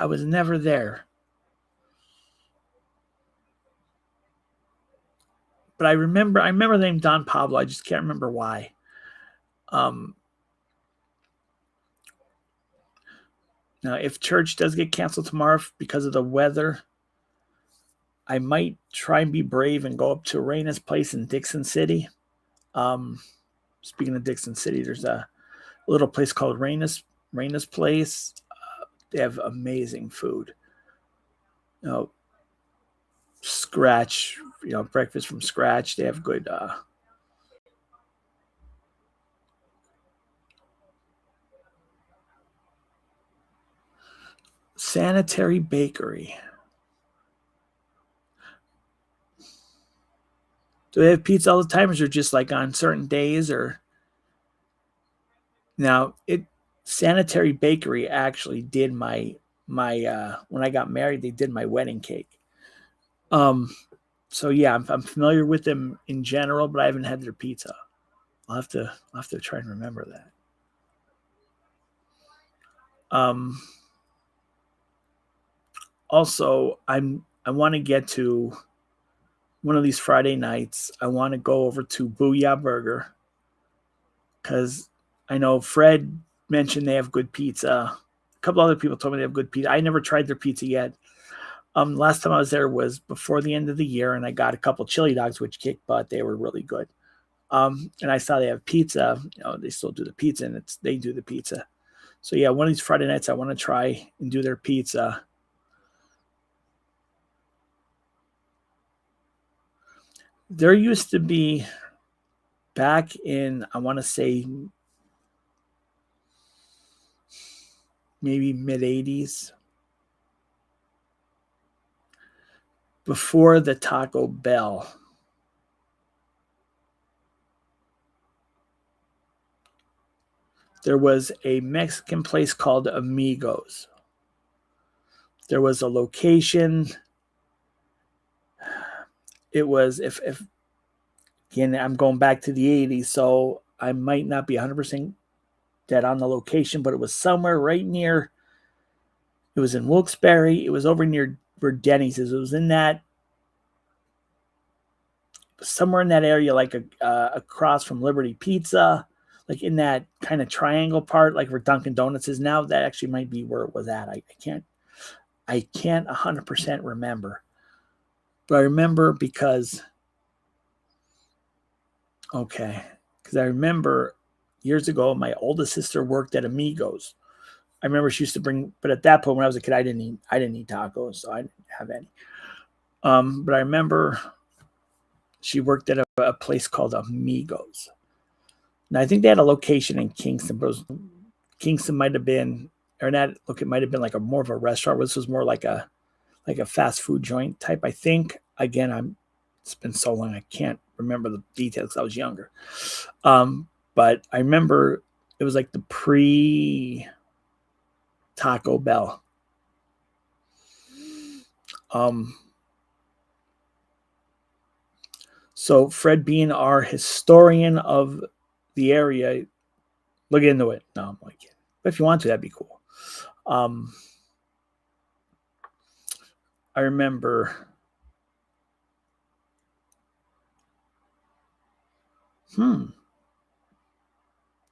was never there. But I remember the name Don Pablo. I just can't remember why. Now, if church does get canceled tomorrow because of the weather, I might try and be brave and go up to Raina's place in Dixon City. Speaking of Dixon City, there's a little place called Raina's place. They have amazing food. Scratch, breakfast from scratch. They have good Sanitary Bakery. Do they have pizza all the time, or is it just like on certain days? Or now, Sanitary Bakery actually did my when I got married, they did my wedding cake. So yeah, I'm familiar with them in general, but I haven't had their pizza. I'll have to try and remember that. Also, I want to get to one of these Friday nights. I want to go over to Booyah Burger because I know Fred mentioned they have good pizza. A couple other people told me they have good pizza. I never tried their pizza yet. Last time I was there was before the end of the year, and I got a couple chili dogs, which kicked butt. They were really good. And I saw they have pizza. They still do the pizza, and they do the pizza. So yeah, one of these Friday nights, I want to try and do their pizza. There used to be, back in, I want to say, maybe mid-'80s, before the Taco Bell, there was a Mexican place called Amigos. There was a location. It was, if again, I'm going back to the 80s, so I might not be 100% dead on the location, but it was somewhere right near, it was in Wilkes-Barre. It was over near where Denny's is. It was in that, somewhere in that area, like across from Liberty Pizza, like in that kind of triangle part, like where Dunkin' Donuts is now. That actually might be where it was at. I can't 100% remember. But I remember because I remember years ago, my oldest sister worked at Amigos. I remember she used to bring, but at that point when I was a kid, I didn't eat tacos, so I didn't have any. But I remember she worked at a place called Amigos. And I think they had a location in Kingston, but Kingston might have been, or not, look, it might have been like more of a restaurant. This was more like a fast food joint type, I think. Again, it's been so long, I can't remember the details because I was younger. But I remember it was like the pre-Taco Bell. So Fred, being our historian of the area, look into it. No, I'm like, but if you want to, that'd be cool. I remember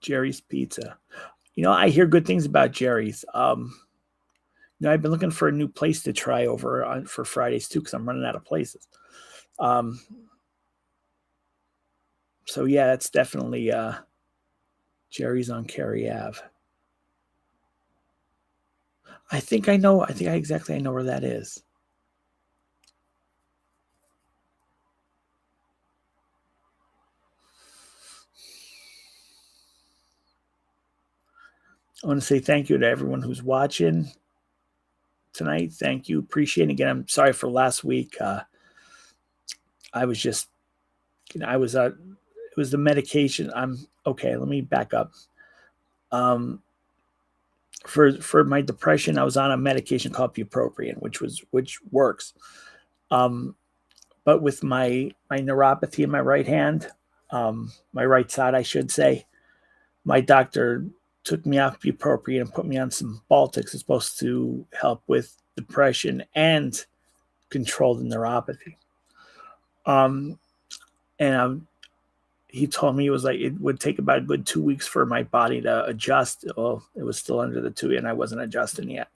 Jerry's Pizza. I hear good things about Jerry's. I've been looking for a new place to try over for Fridays too, because I'm running out of places. So yeah, that's definitely Jerry's on Cary Ave. I think I know. I think I know where that is. I want to say thank you to everyone who's watching tonight. Thank you. Appreciate it. Again, I'm sorry for last week. I was just, it was the medication. I'm okay. Let me back up. For my depression, I was on a medication called bupropion, which works. But with my neuropathy in my right hand, my right side, I should say, my doctor took me off bupropion and put me on some Baltics. It's supposed to help with depression and control the neuropathy. And he told me it would take about a good 2 weeks for my body to adjust. Well, it was still under the 2, and I wasn't adjusting yet.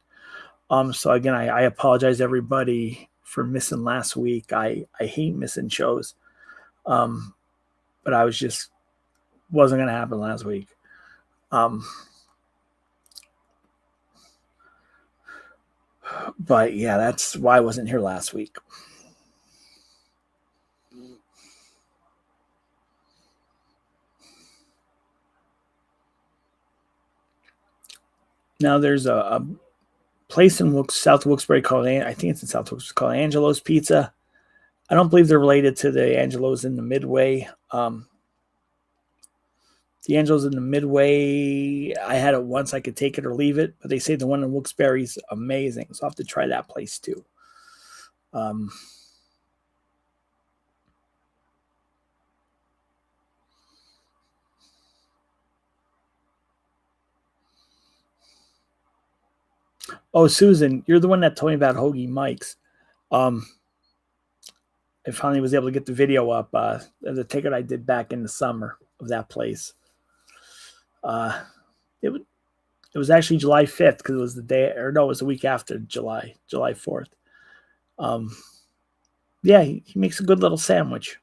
So again, I apologize everybody for missing last week. I hate missing shows. But I wasn't going to happen last week. But yeah, that's why I wasn't here last week. Now there's a place in South Wilkes-Barre called Angelo's Pizza. I don't believe they're related to the Angelo's in the Midway. The Angelo's in the Midway, I had it once. I could take it or leave it, but they say the one in Wilkes-Barre is amazing, so I'll have to try that place too. Oh, Susan, you're the one that told me about Hoagie Mike's. I finally was able to get the video up. The ticket I did back in the summer of that place. It was actually July 5th because it was it was the week after July 4th. Yeah, he makes a good little sandwich.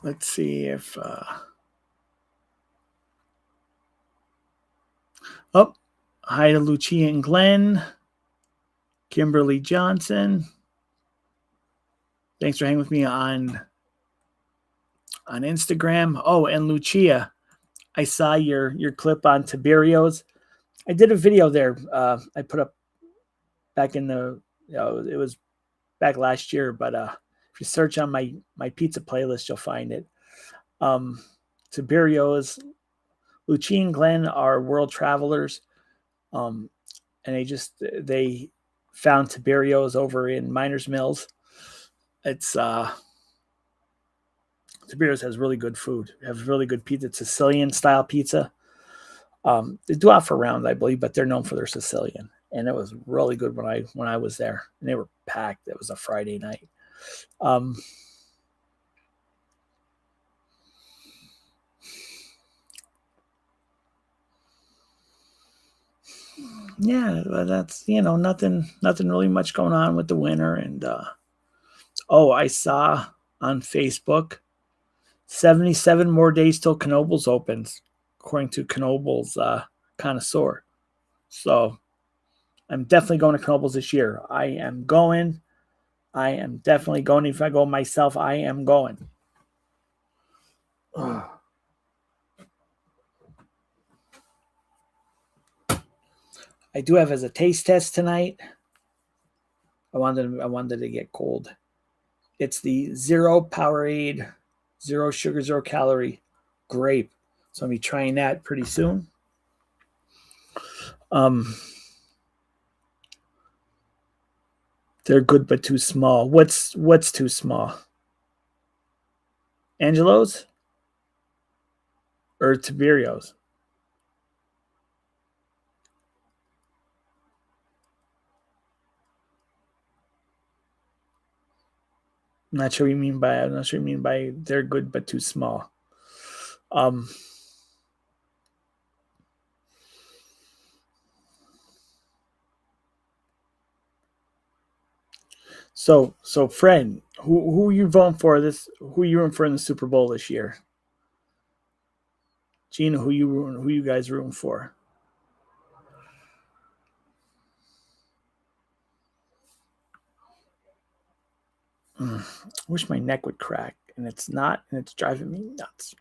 Let's see if hi to Lucia and Glenn, Kimberly Johnson. Thanks for hanging with me on Instagram. Oh, and Lucia, I saw your clip on Tiberio's. I did a video there. I put up back in it was back last year, but if you search on my pizza playlist, you'll find it. Tiberio's, Lucia and Glenn are world travelers. And they found Tiberio's over in Miners Mills. It's Tiberio's has really good food. They have really good pizza. It's Sicilian style pizza. They do offer round, I believe, but they're known for their Sicilian. And it was really good when I was there. And they were packed. It was a Friday night. Yeah, that's nothing really much going on with the winter. And I saw on Facebook 77 more days till Knoebels opens, according to Knoebels connoisseur. So I'm definitely going to Knoebels this year. I am definitely going. If I go myself, I am going. I do have as a taste test tonight. I wanted to get cold. It's the Zero Powerade, 0 sugar, 0 calorie grape. So I'll be trying that pretty soon. They're good but too small. What's too small? Angelo's or Tiberios? I'm not sure what you mean by. I'm not sure what you mean by they're good but too small. So Fred, who are you voting for this? Who are you rooting for in the Super Bowl this year? Gina, who you guys rooting for? I wish my neck would crack, and it's not, and it's driving me nuts.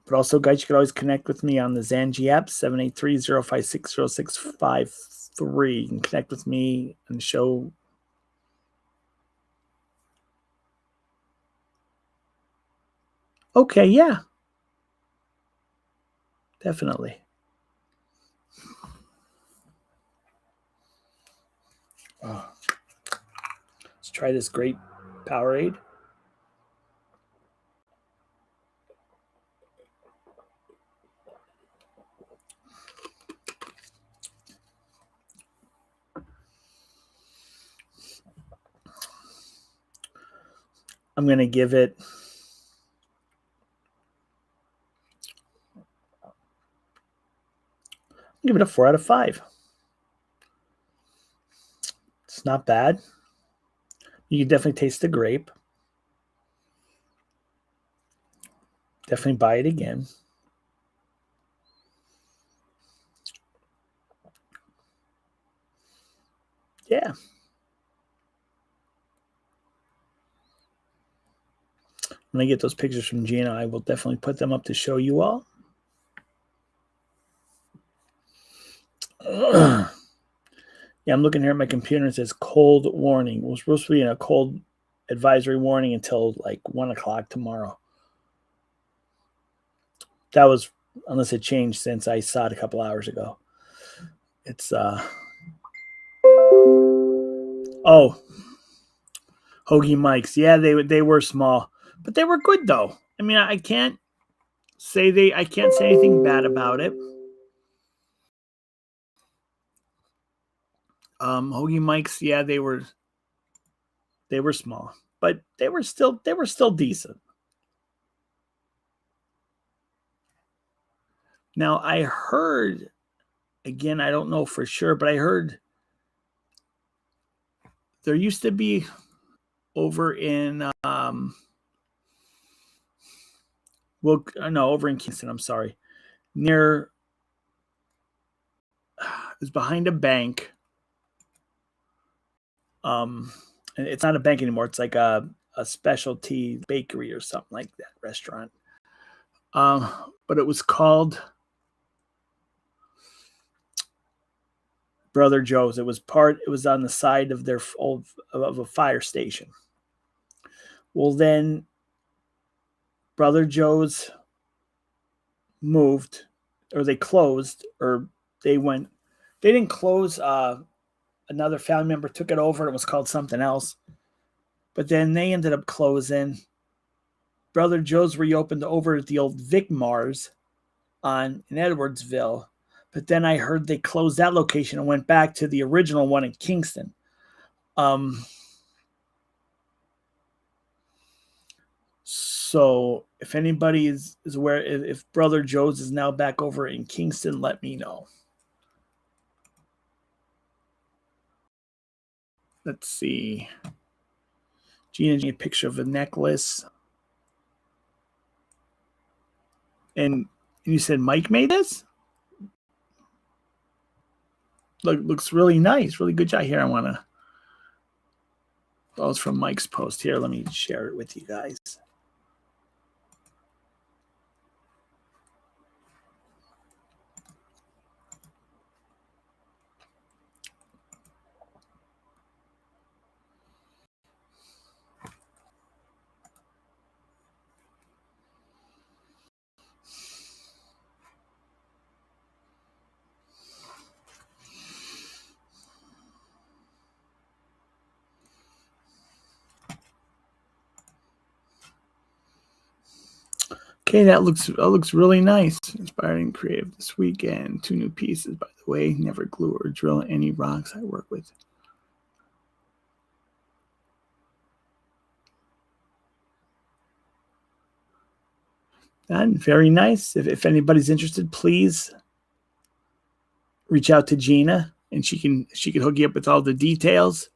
But also, guys, you can always connect with me on the Zanji app, 783-056-0653. You can connect with me and show. Okay, yeah. Definitely. Oh. Let's try this great Powerade. I'm going to give it a 4 out of 5. It's not bad. You can definitely taste the grape. Definitely buy it again. Yeah. When I get those pictures from Gina, I will definitely put them up to show you all. Yeah, I'm looking here at my computer. It says cold warning. We're supposed to be in a cold advisory warning until like 1 o'clock tomorrow. That was, unless it changed since I saw it a couple hours ago. It's oh, Hoagie Mikes. Yeah, they were small, but they were good though. I mean, I can't say anything bad about it. Hoagie Mikes, yeah, they were small, but they were still decent. Now I heard, again, I don't know for sure, but I heard there used to be over in over in Kingston, I'm sorry, near, it was behind a bank. And it's not a bank anymore. It's like a specialty bakery or something like that, restaurant. But it was called Brother Joe's. It was on the side of their of a fire station. Well, then Brother Joe's moved, or they closed, or they didn't close. Another family member took it over. It was called something else. But then they ended up closing. Brother Joe's reopened over at the old Vic Mars in Edwardsville. But then I heard they closed that location and went back to the original one in Kingston. So if anybody is aware, if Brother Joe's is now back over in Kingston, let me know. Let's see. Gina, a picture of a necklace. And you said Mike made this? Looks really nice. Really good job. Here, I want to. Oh, it's from Mike's post. Here, let me share it with you guys. Okay, that looks really nice. Inspiring creative this weekend. 2 new pieces, by the way. Never glue or drill any rocks I work with. And very nice. If anybody's interested, please reach out to Gina, and she can hook you up with all the details.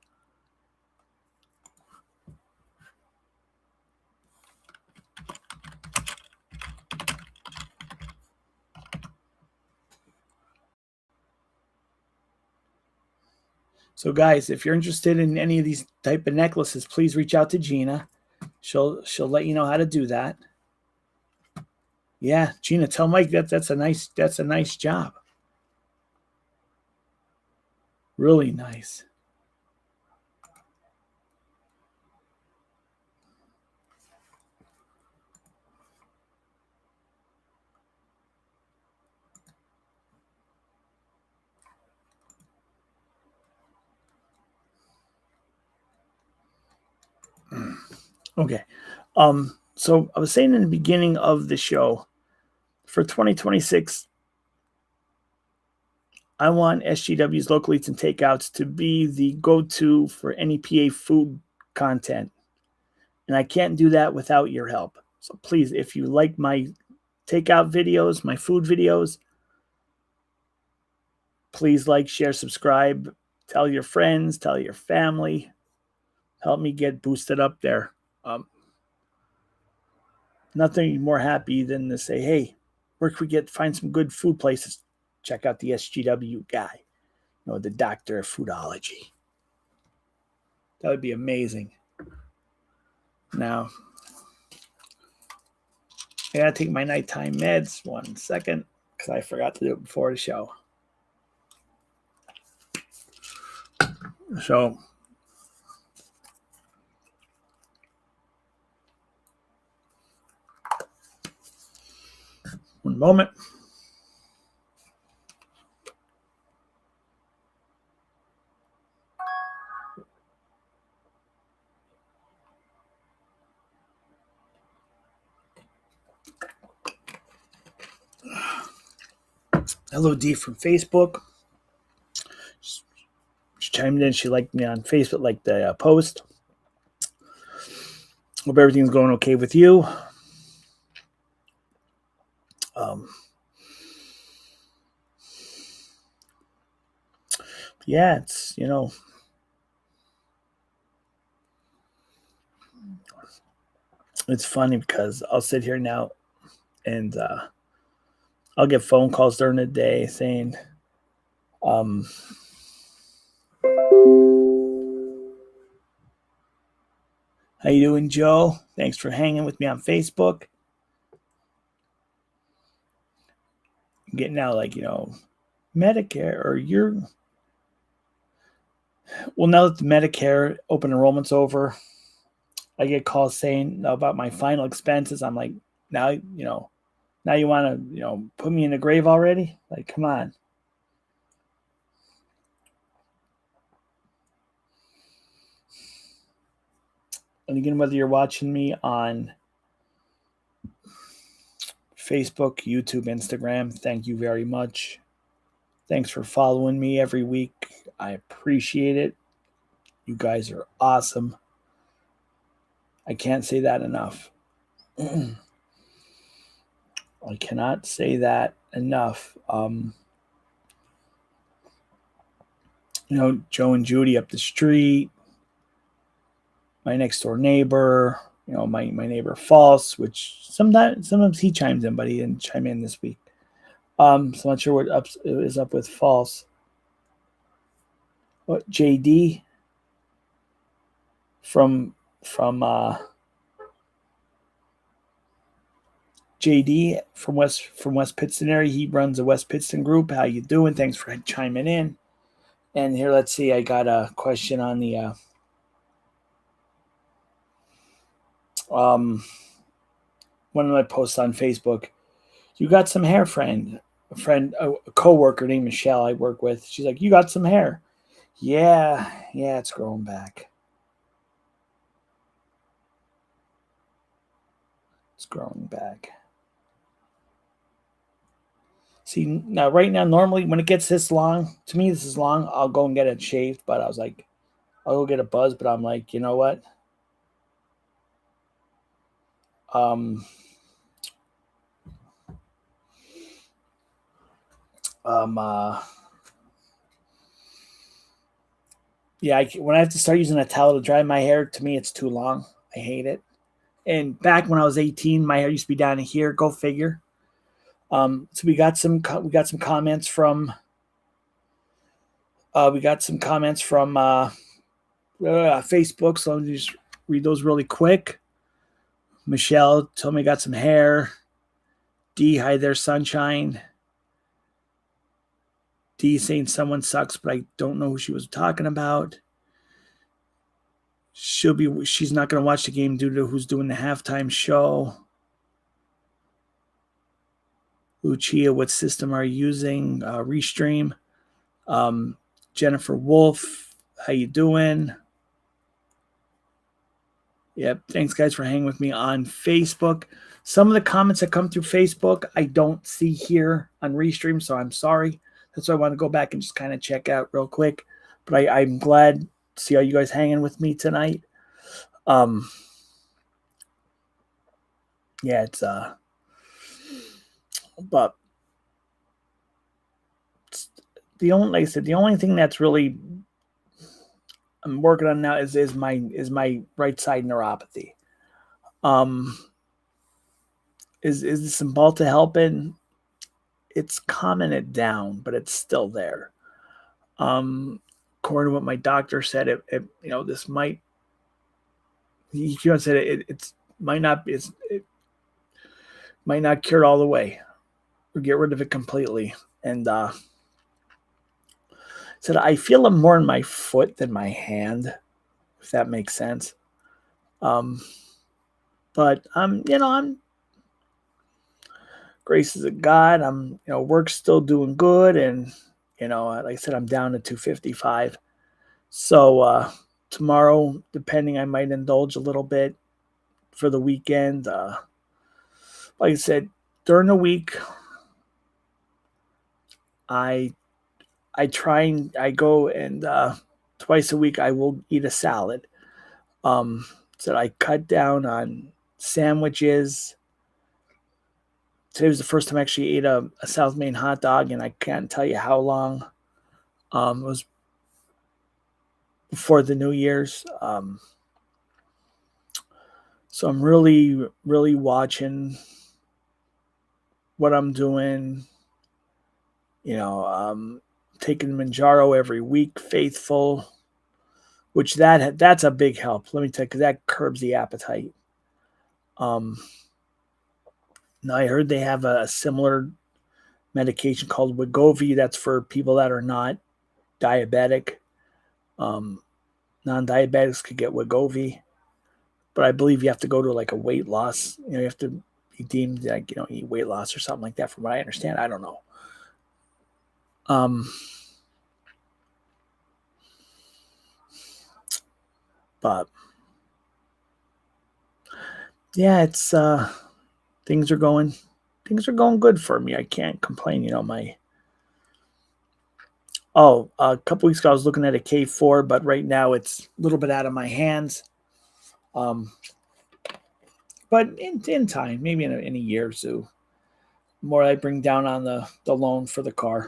So guys, if you're interested in any of these type of necklaces, please reach out to Gina. She'll let you know how to do that. Yeah, Gina, tell Mike that's a nice job. Really nice. Okay. So I was saying in the beginning of the show, for 2026, I want SGW's Local Eats and Takeouts to be the go-to for any PA food content. And I can't do that without your help. So please, if you like my takeout videos, my food videos, please like, share, subscribe, tell your friends, tell your family. Help me get boosted up there. Nothing more happy than to say, hey, where can we find some good food places? Check out the SGW guy, the doctor of foodology. That would be amazing. Now, I gotta take my nighttime meds 1 second because I forgot to do it before the show. So, one moment. Hello, D from Facebook. She chimed in. She liked me on Facebook, like the post. Hope everything's going okay with you. Yeah, it's, it's funny because I'll sit here now and I'll get phone calls during the day saying, how you doing, Joe? Thanks for hanging with me on Facebook. I'm getting out Medicare or now that the Medicare open enrollment's over, I get calls saying about my final expenses. I'm like, now you want to, put me in the grave already? Like, come on. And again, whether you're watching me on Facebook, YouTube, Instagram, thank you very much. Thanks for following me every week. I appreciate it. You guys are awesome. I can't say that enough. I cannot say that enough. Joe and Judy up the street, my next door neighbor, my neighbor False, which sometimes he chimes in, but he didn't chime in this week. So I'm not sure what is up with False. What, JD from JD from West Pittston area. He runs a West Pittston group. How you doing? Thanks for chiming in. And here, let's see. I got a question on the one of my posts on Facebook. You got some hair, friend. A coworker named Michelle I work with. She's like, you got some hair. Yeah, it's growing back. It's growing back. See, now right now, normally when it gets this long, to me this is long, I'll go and get it shaved. But I was like, I'll go get a buzz. But I'm like, you know what? Um, um, uh, yeah, when I have to start using a towel to dry my hair, to me it's too long. I hate it. And back when I was 18, my hair used to be down here. Go figure. So we got some comments from Facebook. So let me just read those really quick. Michelle told me I got some hair. D, hi there, sunshine. D saying someone sucks, but I don't know who she was talking about. She's not going to watch the game due to who's doing the halftime show. Lucia, what system are you using? Restream. Jennifer Wolf, how you doing? Yep, thanks guys for hanging with me on Facebook. Some of the comments that come through Facebook I don't see here on Restream, so I'm sorry. That's why I want to go back and just kind of check out real quick. But I'm glad to see all you guys hanging with me tonight. Yeah, it's but the only thing that's really I'm working on now is my right side neuropathy. Is the Cymbalta helping? It's calming it down, but it's still there. According to what my doctor said, this might. He said it might not be. It might not cure it all the way, or get rid of it completely. And said I feel it more in my foot than my hand, if that makes sense. But I'm graces of God. I'm work's still doing good, and like I said, I'm down to 255. So tomorrow, depending, I might indulge a little bit for the weekend. Like I said, during the week, I go and twice a week I will eat a salad. So I cut down on sandwiches. Today was the first time I actually ate a South Main hot dog, and I can't tell you how long. It was before the New Year's. So I'm really, really watching what I'm doing. Taking Manjaro every week, faithful, which that's a big help. Let me tell you, because that curbs the appetite. Now I heard they have a similar medication called Wegovy. That's for people that are not diabetic. Non-diabetics could get Wegovy, but I believe you have to go to like a weight loss. You have to be deemed like eat weight loss or something like that. From what I understand, I don't know. But yeah, it's things are going good for me. I can't complain. A couple weeks ago I was looking at a K4, but right now it's a little bit out of my hands. But in time, maybe in a year or two, more I bring down on the loan for the car.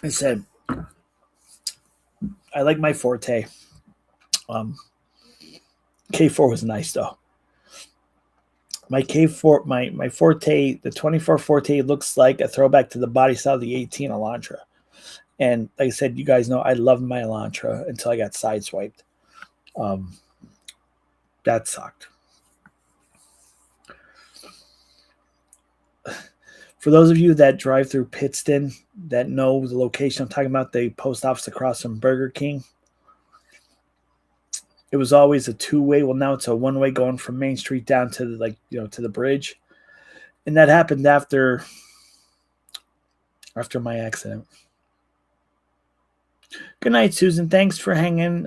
I said, I like my Forte. K4 was nice though. My K4, my Forte, the 24 Forte looks like a throwback to the body style of the 18 Elantra. And like I said, you guys know I loved my Elantra until I got sideswiped. That sucked. For those of you that drive through Pittston that know the location I'm talking about, the post office across from Burger King, it was always a two-way. Well, now it's a one-way going from Main Street down to to the bridge. And that happened after my accident. Good night, Susan. Thanks for hanging.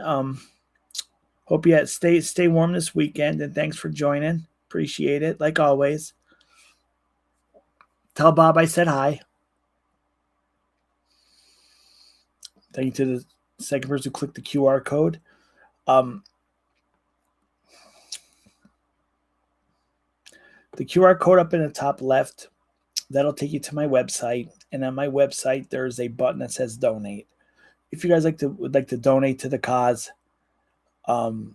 Hope you stay warm this weekend, and thanks for joining. Appreciate it, like always. Tell Bob I said hi. Thank you to the second person who clicked the QR code. The QR code up in the top left, that'll take you to my website. And on my website, there's a button that says donate. If you guys would like to donate to the cause, that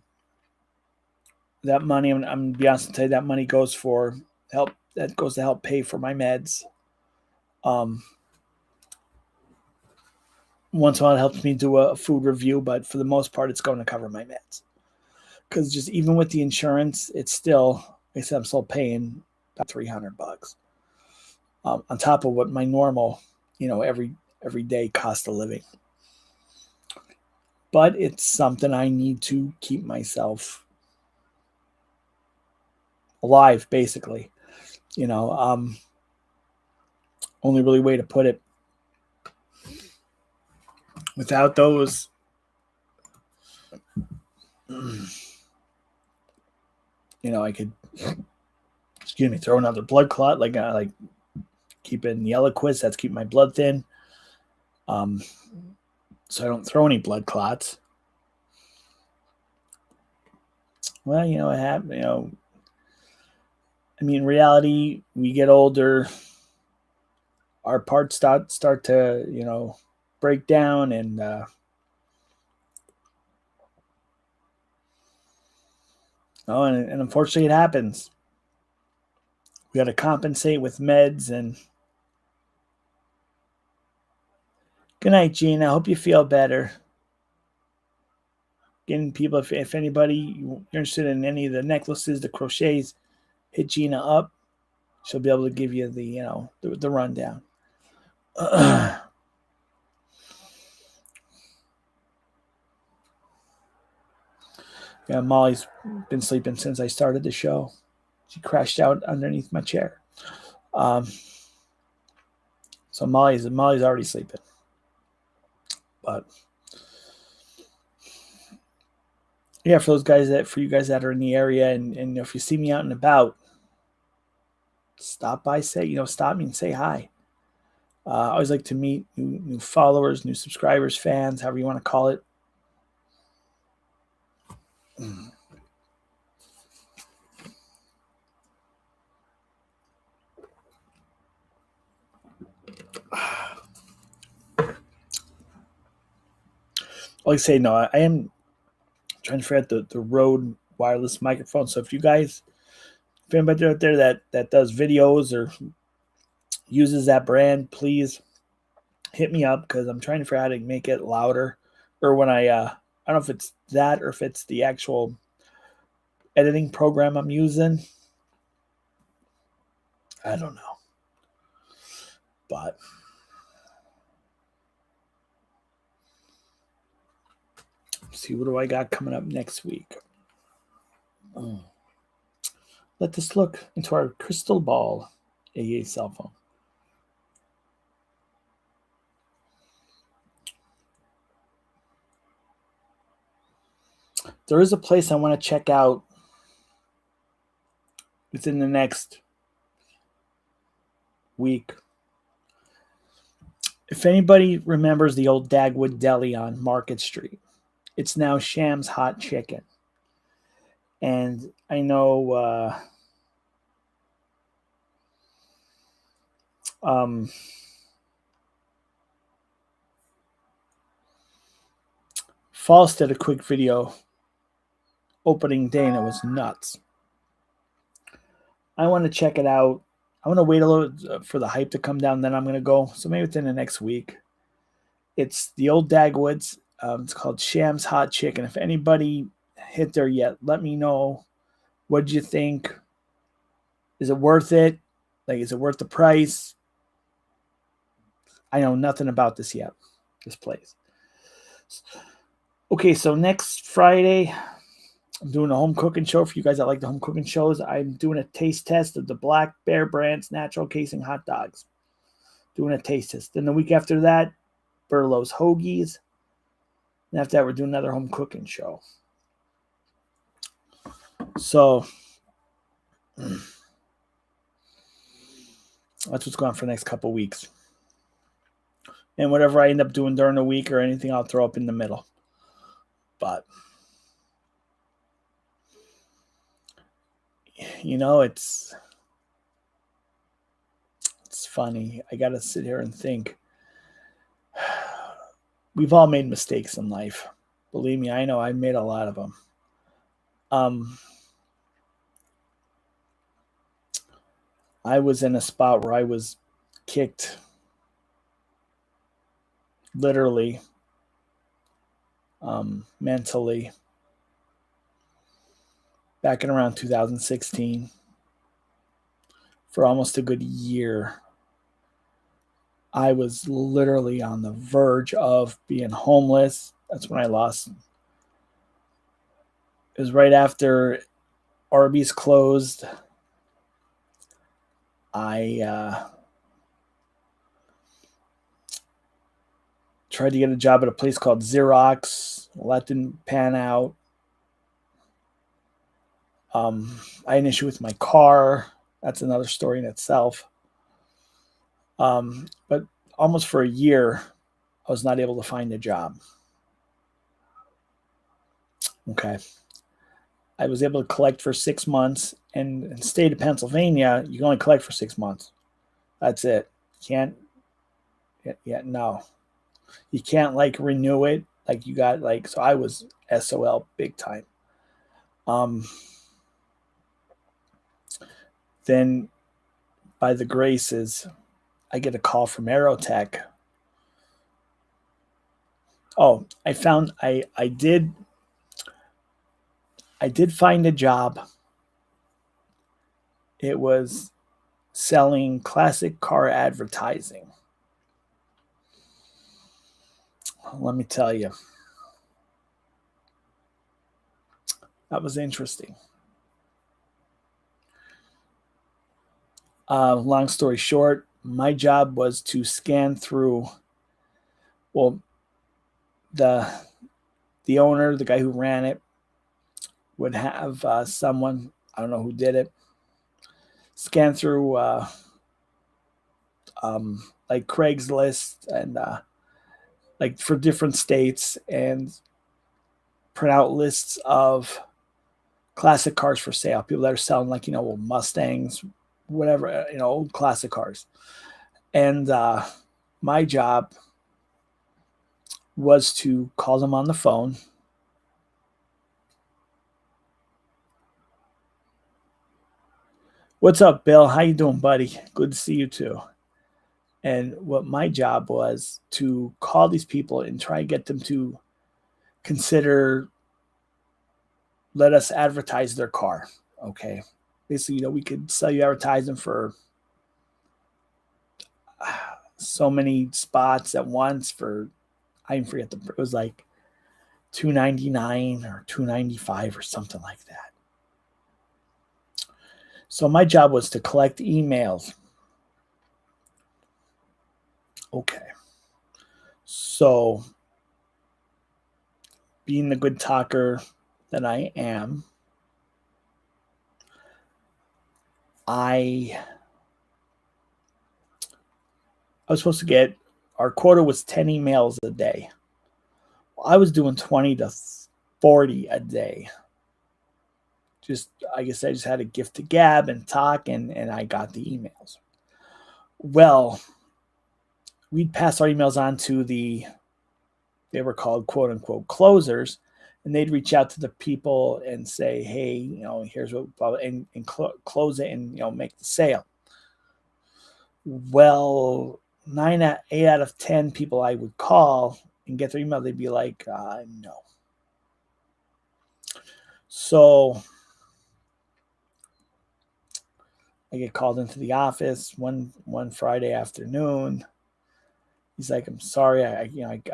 money, I'm going to be honest and tell you, that money goes for help. That goes to help pay for my meds. Once in a while, it helps me do a food review, but for the most part, it's going to cover my meds. Because just even with the insurance, it's still, like I said, I'm still paying about $300 on top of what my normal, every day cost of living. But it's something I need to keep myself alive, basically. Only really way to put it. Without those, I could, throw another blood clot, like keeping Eliquis, that's keeping my blood thin. So I don't throw any blood clots. Well, it happened, in reality, we get older, our parts start to, break down, and and unfortunately it happens. We got to compensate with meds. And good night, Gene. I hope you feel better. Again, people, if anybody you're interested in any of the necklaces, the crochets, hit Gina up. She'll be able to give you the rundown. Yeah, Molly's been sleeping since I started the show. She crashed out underneath my chair. So Molly's already sleeping. But yeah, for you guys that are in the area, and if you see me out and about, stop by, stop me and say hi. I always like to meet new followers, new subscribers, fans, however you want to call it. Like I say, no, I am trying to figure out the Rode wireless microphone. So if anybody out there that does videos or uses that brand, please hit me up, because I'm trying to figure out how to make it louder. Or when I don't know if it's that or if it's the actual editing program I'm using. I don't know. But let's see, what do I got coming up next week? Let us look into our crystal ball, AA cell phone. There is a place I want to check out within the next week. If anybody remembers the old Dagwood Deli on Market Street, it's now Sham's Hot Chicken. And I know False did a quick video opening day, and it was nuts. I want to check it out. I want to wait a little for the hype to come down, then I'm going to go. So maybe within the next week. It's the old Dagwoods. It's called Sham's Hot Chicken. If anybody hit there yet, let me know. What do you think? Is it worth it? Is it worth the price? I know nothing about this yet, this place. Okay, so next Friday, I'm doing a home cooking show. For you guys that like the home cooking shows, I'm doing a taste test of the Black Bear Brand's natural casing hot dogs. Doing a taste test. Then the week after that, Burlow's Hoagies. And after that, we're doing another home cooking show. So that's what's going on for the next couple of weeks. And whatever I end up doing during the week or anything, I'll throw up in the middle. But, it's funny. I got to sit here and think. We've all made mistakes in life. Believe me, I know I made a lot of them. I was in a spot where I was kicked literally, mentally, back in around 2016 for almost a good year. I was literally on the verge of being homeless. That's when I lost. It was right after Arby's closed. I tried to get a job at a place called Xerox. Well, that didn't pan out. I had an issue with my car. That's another story in itself. But almost for a year, I was not able to find a job. Okay. I was able to collect for 6 months, and in the state of Pennsylvania, you can only collect for 6 months. That's it. You can't, no. You can't renew it. You got so I was SOL big time. Then by the graces, I get a call from Aerotech. Oh, I did find a job. It was selling classic car advertising. Let me tell you, that was interesting. Long story short, my job was to scan through. Well, the owner, the guy who ran it, would have someone, I don't know who did it, scan through Craigslist and for different states and print out lists of classic cars for sale. People that are selling old Mustangs, whatever, old classic cars. And my job was to call them on the phone. What's up, Bill? How you doing, buddy? Good to see you too. And what my job was to call these people and try and get them to consider let us advertise their car. Okay. Basically, we could sell you advertising for so many spots at once for, I even forget it was $299 or $295 or something like that. So my job was to collect emails. Okay. So being the good talker that I am, I was supposed to get, our quota was 10 emails a day. I was doing 20 to 40 a day. I guess I just had a gift to gab and talk, and I got the emails. Well, we'd pass our emails on to they were called quote unquote closers, and they'd reach out to the people and say, hey, here's what, and close it and, make the sale. Well, 8 out of 10 people I would call and get their email, they'd be like, no. So I get called into the office one Friday afternoon. He's like, I'm sorry, I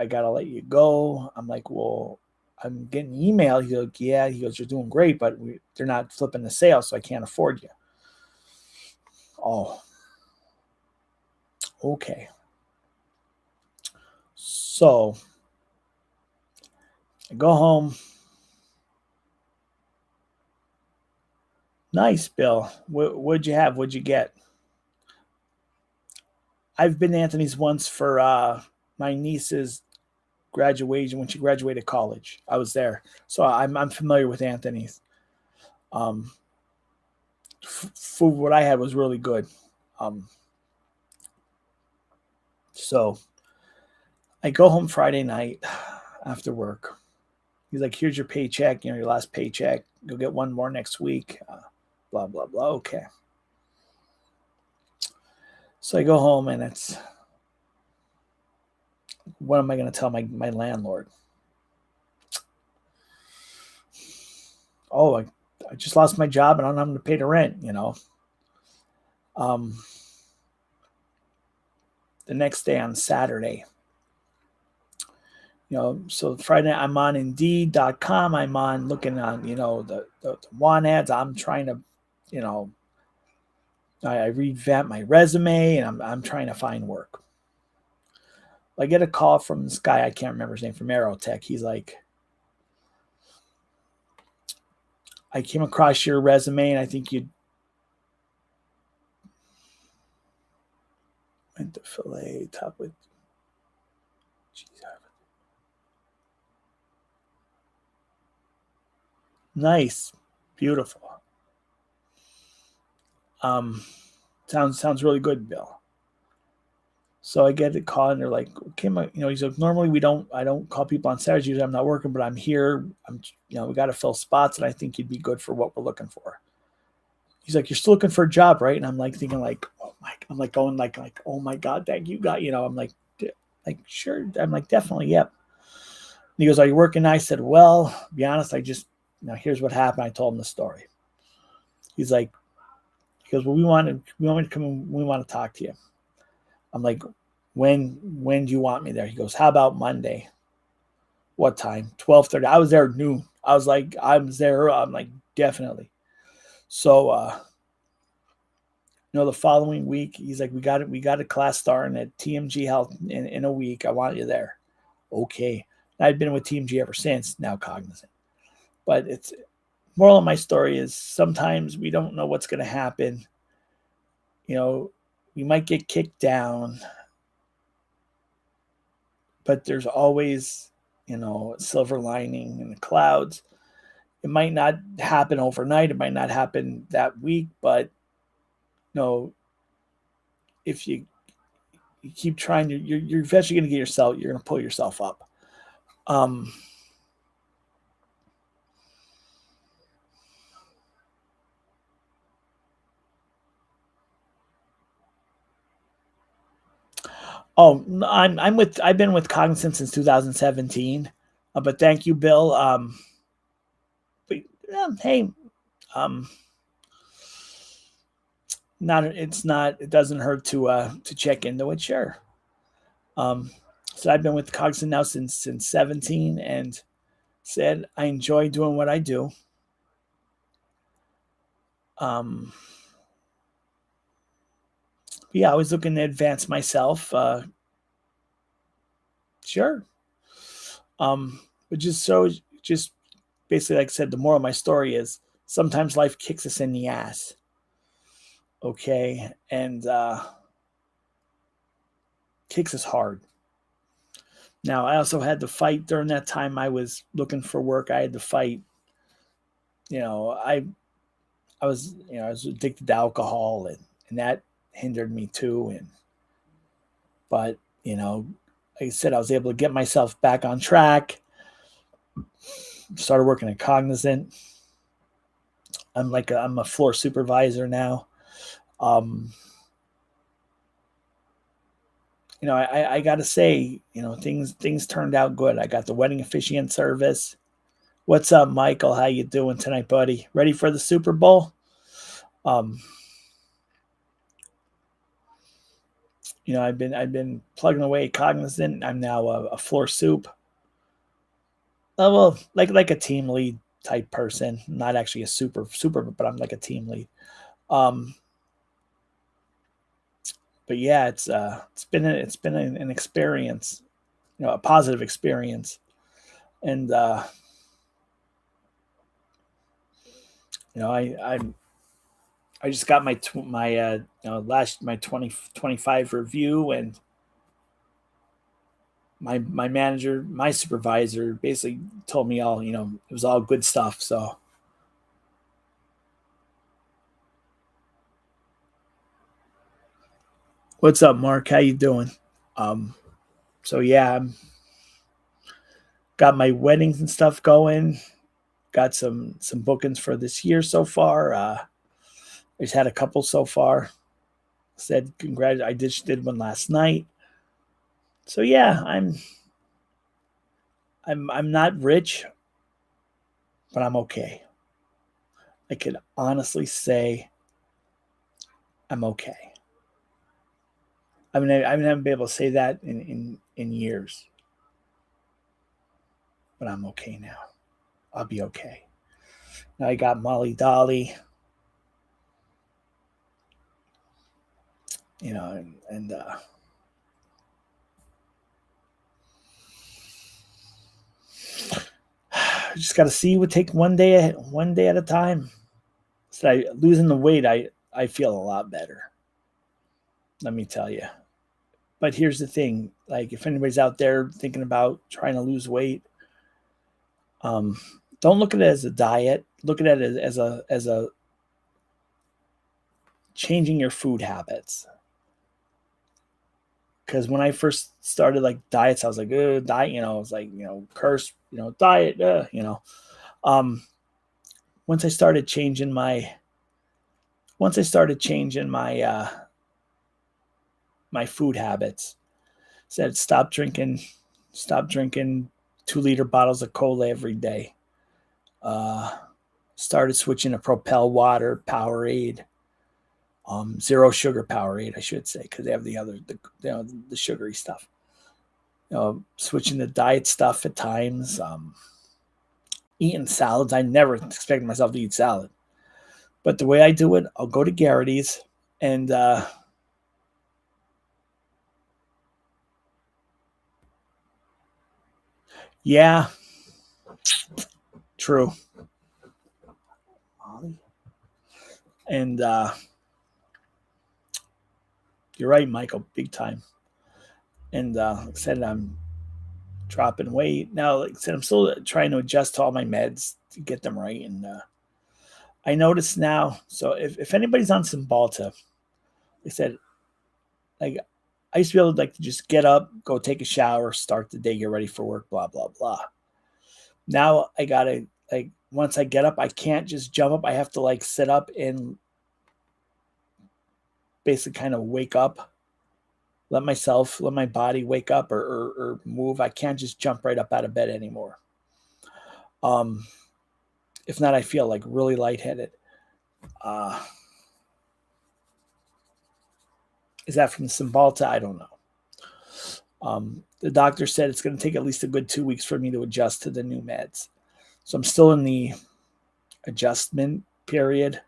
gotta let you go. I'm like, well, I'm getting email. He's like, yeah. He goes, you're doing great, but they're not flipping the sale, so I can't afford you. Oh, okay. So I go home. Nice, Bill. What'd you have? What'd you get? I've been to Anthony's once for my niece's graduation when she graduated college. I was there, so I'm familiar with Anthony's. Um, Food what I had was really good. Um, so I go home Friday night after work. He's like, "Here's your paycheck. You know, your last paycheck. You'll get one more next week." Blah blah blah. Okay. So I go home and it's, what am I going to tell my landlord? Oh, I just lost my job and I'm having to pay the rent, you know. Um, the next day on Saturday, you know, so Friday I'm on Indeed.com. I'm on looking on, you know, the want ads. I'm trying to, you know, I revamp my resume and I'm trying to find work. I get a call from this guy, I can't remember his name, from Aerotech. He's like, I came across your resume and I think you went to fillet top with cheese. Nice. Beautiful. Um, sounds really good, Bill. So I get a call and they're like, okay, you know, he's like, normally I don't call people on Saturdays. Usually I'm not working, but I'm here. You know, we got to fill spots and I think you'd be good for what we're looking for. He's like, you're still looking for a job, right? And I'm like thinking like, oh my, I'm like going like, oh my God, thank you, God. You know, I'm like, sure. I'm like, definitely. Yep. And he goes, are you working? I said, well, be honest. You know, here's what happened. I told him the story. He's like, he goes, well, we want me to come in. We want to talk to you. I'm like, when do you want me there? He goes, how about Monday? What time? 12:30. I was there at noon. I was like, I'm there. I'm like, definitely. So you know, the following week, he's like, we got a class starting at TMG Health in a week. I want you there. Okay. I've been with TMG ever since, now cognizant. But it's, moral of my story is sometimes we don't know what's gonna happen. You know, we might get kicked down, but there's always, you know, a silver lining in the clouds. It might not happen overnight. It might not happen that week, but you know, if you keep trying, you're eventually going to get yourself. You're going to pull yourself up. Um, oh, I've been with Cognizant since 2017. But thank you, Bill. But hey, um, it doesn't hurt to check into it. Sure. Um, so I've been with Cognizant now since 17, and said I enjoy doing what I do. Um, yeah, I was looking to advance myself. Sure. But just basically, like I said, the moral of my story is sometimes life kicks us in the ass. Okay, and kicks us hard. Now, I also had to fight during that time. I was looking for work. I had to fight. You know, I was addicted to alcohol, and that hindered me too. And but you know, like I said, I was able to get myself back on track. Started working at Cognizant. I'm a floor supervisor now. Um, you know, I got to say, you know, things turned out good. I got the wedding officiant service. What's up, Michael? How you doing tonight, buddy? Ready for the Super Bowl? Um, you know, I've been plugging away Cognizant. I'm now a floor soup. Well, like a team lead type person. Not actually a super, but I'm like a team lead. Um, but yeah, it's been an experience, you know, a positive experience. And I just got my 2025 review, and my manager, my supervisor, basically told me all, it was all good stuff. So what's up, Mark? How you doing? Um, so yeah, I'm got my weddings and stuff going. Got some bookings for this year so far. I just had a couple so far. Said congrats. I did one last night. So yeah, I'm not rich, but I'm okay. I could honestly say I'm okay. I haven't been able to say that in years, but I'm okay now. I'll be okay. Now I got Molly Dolly, and I just got to see what take one day at a time. So losing the weight, I feel a lot better. Let me tell you. But here's the thing: like, if anybody's out there thinking about trying to lose weight, um, don't look at it as a diet. Look at it as a changing your food habits. Because when I first started like diets, I was like, diet, I was like, curse, diet, Um, once I started changing my, once I started changing my food habits, said stop drinking 2 liter bottles of cola every day. Uh, Started switching to Propel water, Powerade, zero sugar Powerade, I should say, because they have the sugary stuff. Switching to diet stuff at times. Eating salads. I never expected myself to eat salad, but the way I do it, I'll go to Garrity's and yeah, true. And you're right, Michael, big time. And like I said, I'm dropping weight now. Like I said, I'm still trying to adjust to all my meds to get them right. And I notice now. So if anybody's on Cymbalta, like I said, like I used to be able to like to just get up, go take a shower, start the day, get ready for work, blah blah blah. Now I gotta like once I get up, I can't just jump up. I have to like sit up and basically kind of wake up, let my body wake up or move. I can't just jump right up out of bed anymore. Um, if not, I feel like really lightheaded. Uh, is that from Cymbalta? I don't know. The doctor said it's going to take at least a good 2 weeks for me to adjust to the new meds. So I'm still in the adjustment period.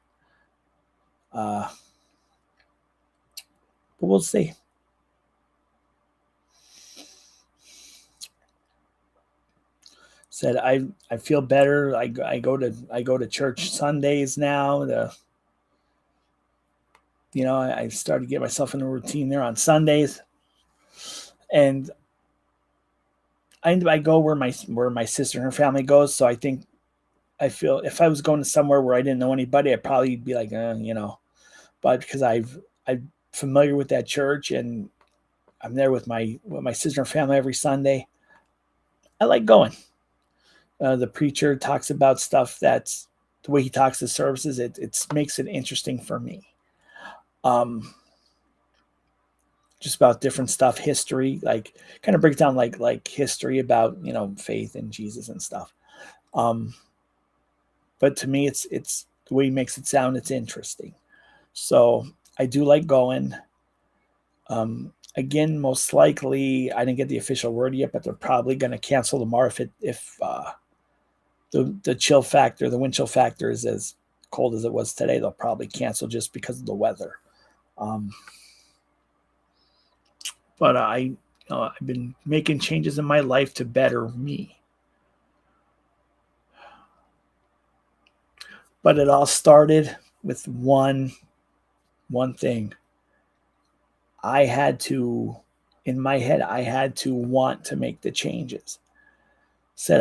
But we'll see. Said I feel better. I go to church Sundays now. I started to get myself in a routine there on Sundays, and I go where my sister and her family goes. So I feel if I was going to somewhere where I didn't know anybody, I'd probably be like, But because I'm familiar with that church and I'm there with my sister and family every Sunday, I like going. The preacher talks about stuff that's the way he talks to services. It makes it interesting for me. Um, just about different stuff, history, like kind of breaks down like history about faith in Jesus and stuff. Um, but to me, it's the way he makes it sound. It's interesting. So I do like going. Again, most likely, I didn't get the official word yet, but they're probably going to cancel tomorrow if the chill factor, the wind chill factor is as cold as it was today. They'll probably cancel just because of the weather. Um, but I've been making changes in my life to better me. But it all started with one thing. I had to, in my head, I had to want to make the changes. Said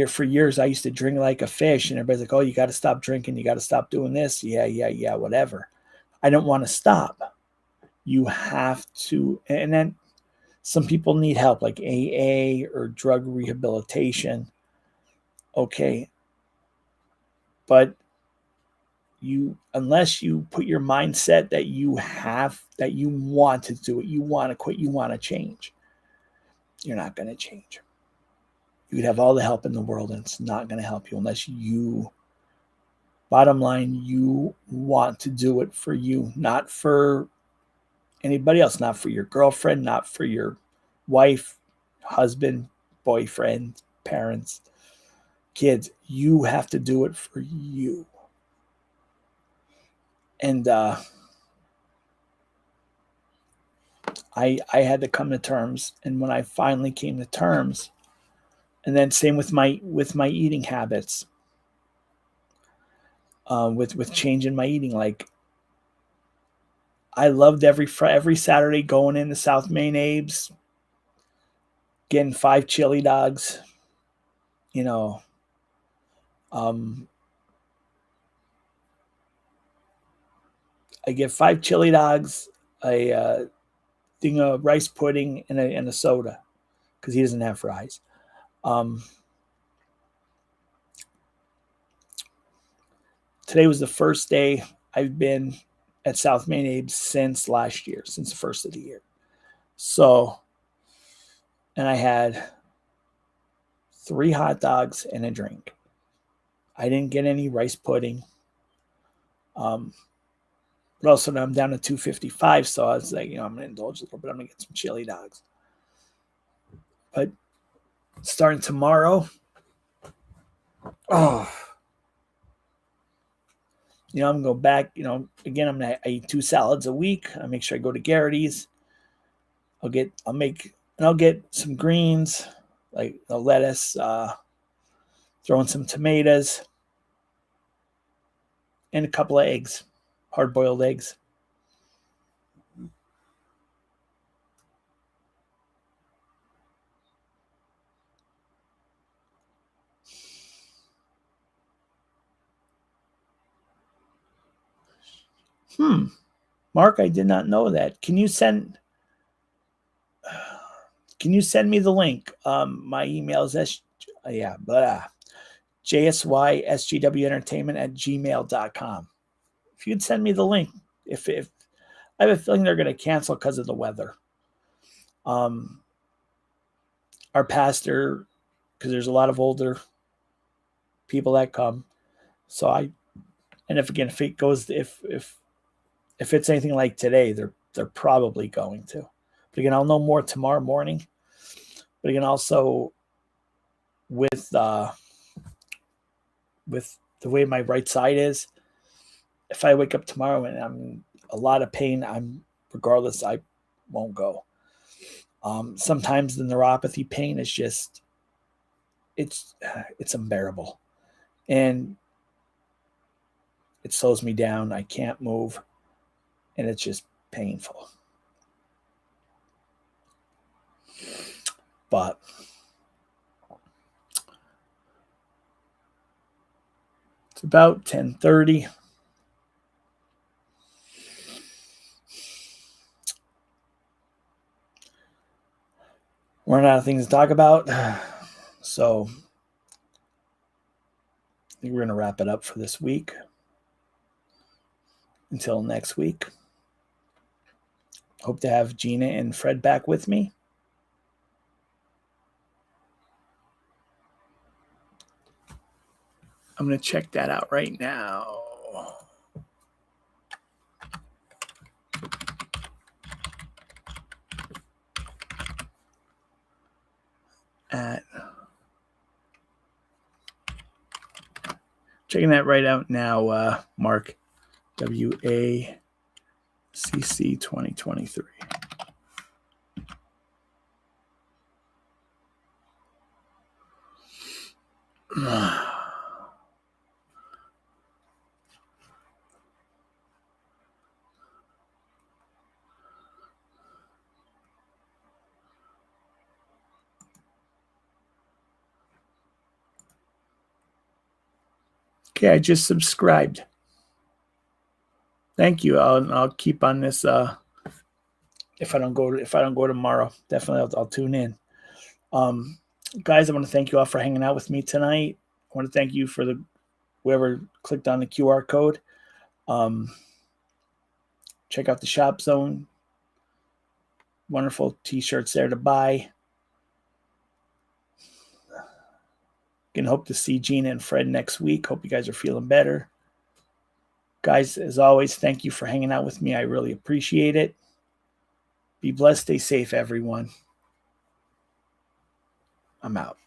for years I used to drink like a fish, and everybody's like, "Oh, you got to stop drinking. You got to stop doing this." Yeah, whatever. I don't want to stop. You have to, and then some people need help, like AA or drug rehabilitation. Okay, but unless you put your mindset that you want to do it, you want to quit, you want to change, you're not going to change. You could have all the help in the world, and it's not going to help you unless you, bottom line, you want to do it for you, not for anybody else, not for your girlfriend, not for your wife, husband, boyfriend, parents, kids. You have to do it for you. And I had to come to terms, and when I finally came to terms, and then same with my eating habits, with changing my eating. Like, I loved every Saturday going into South Main Abe's, getting 5 chili dogs. You know, I get 5 chili dogs, a thing of rice pudding, and a soda, because he doesn't have fries. Today was the first day I've been at South Main Abe's since last year, since the first of the year. So, and I had 3 hot dogs and a drink. I didn't get any rice pudding. But also now I'm down to 255, so I was like, I'm going to indulge a little bit. I'm going to get some chili dogs. But starting tomorrow, I'm going to go back. Again, I eat 2 salads a week. I make sure I go to Garrity's. I'll get some greens, like a lettuce, throw in some tomatoes, and a couple of eggs, hard-boiled eggs. Mark, I did not know that. Can you send me the link? My email is jsysgwentertainment@gmail.com. If you'd send me the link, if I have a feeling they're going to cancel because of the weather. Our pastor, because there's a lot of older people that come, so if it's anything like today, they're probably going to. But again, I'll know more tomorrow morning. But again, also with the way my right side is, if I wake up tomorrow and I'm in a lot of pain, I won't go. Sometimes the neuropathy pain is just, it's unbearable, and it slows me down. I can't move, and it's just painful. But it's about 10:30. We're out of things to talk about, so I think we're going to wrap it up for this week. Until next week. Hope to have Gina and Fred back with me. I'm going to check that out right now. Checking that right out now, Mark. WACC 2023. Okay, I just subscribed. Thank you. I'll keep on this. If I don't go tomorrow, definitely I'll tune in. Guys, I want to thank you all for hanging out with me tonight. I want to thank you for whoever clicked on the QR code. Check out the Shop Zone. Wonderful t-shirts there to buy. Can hope to see Gina and Fred next week. Hope you guys are feeling better. Guys, as always, thank you for hanging out with me. I really appreciate it. Be blessed. Stay safe, everyone. I'm out.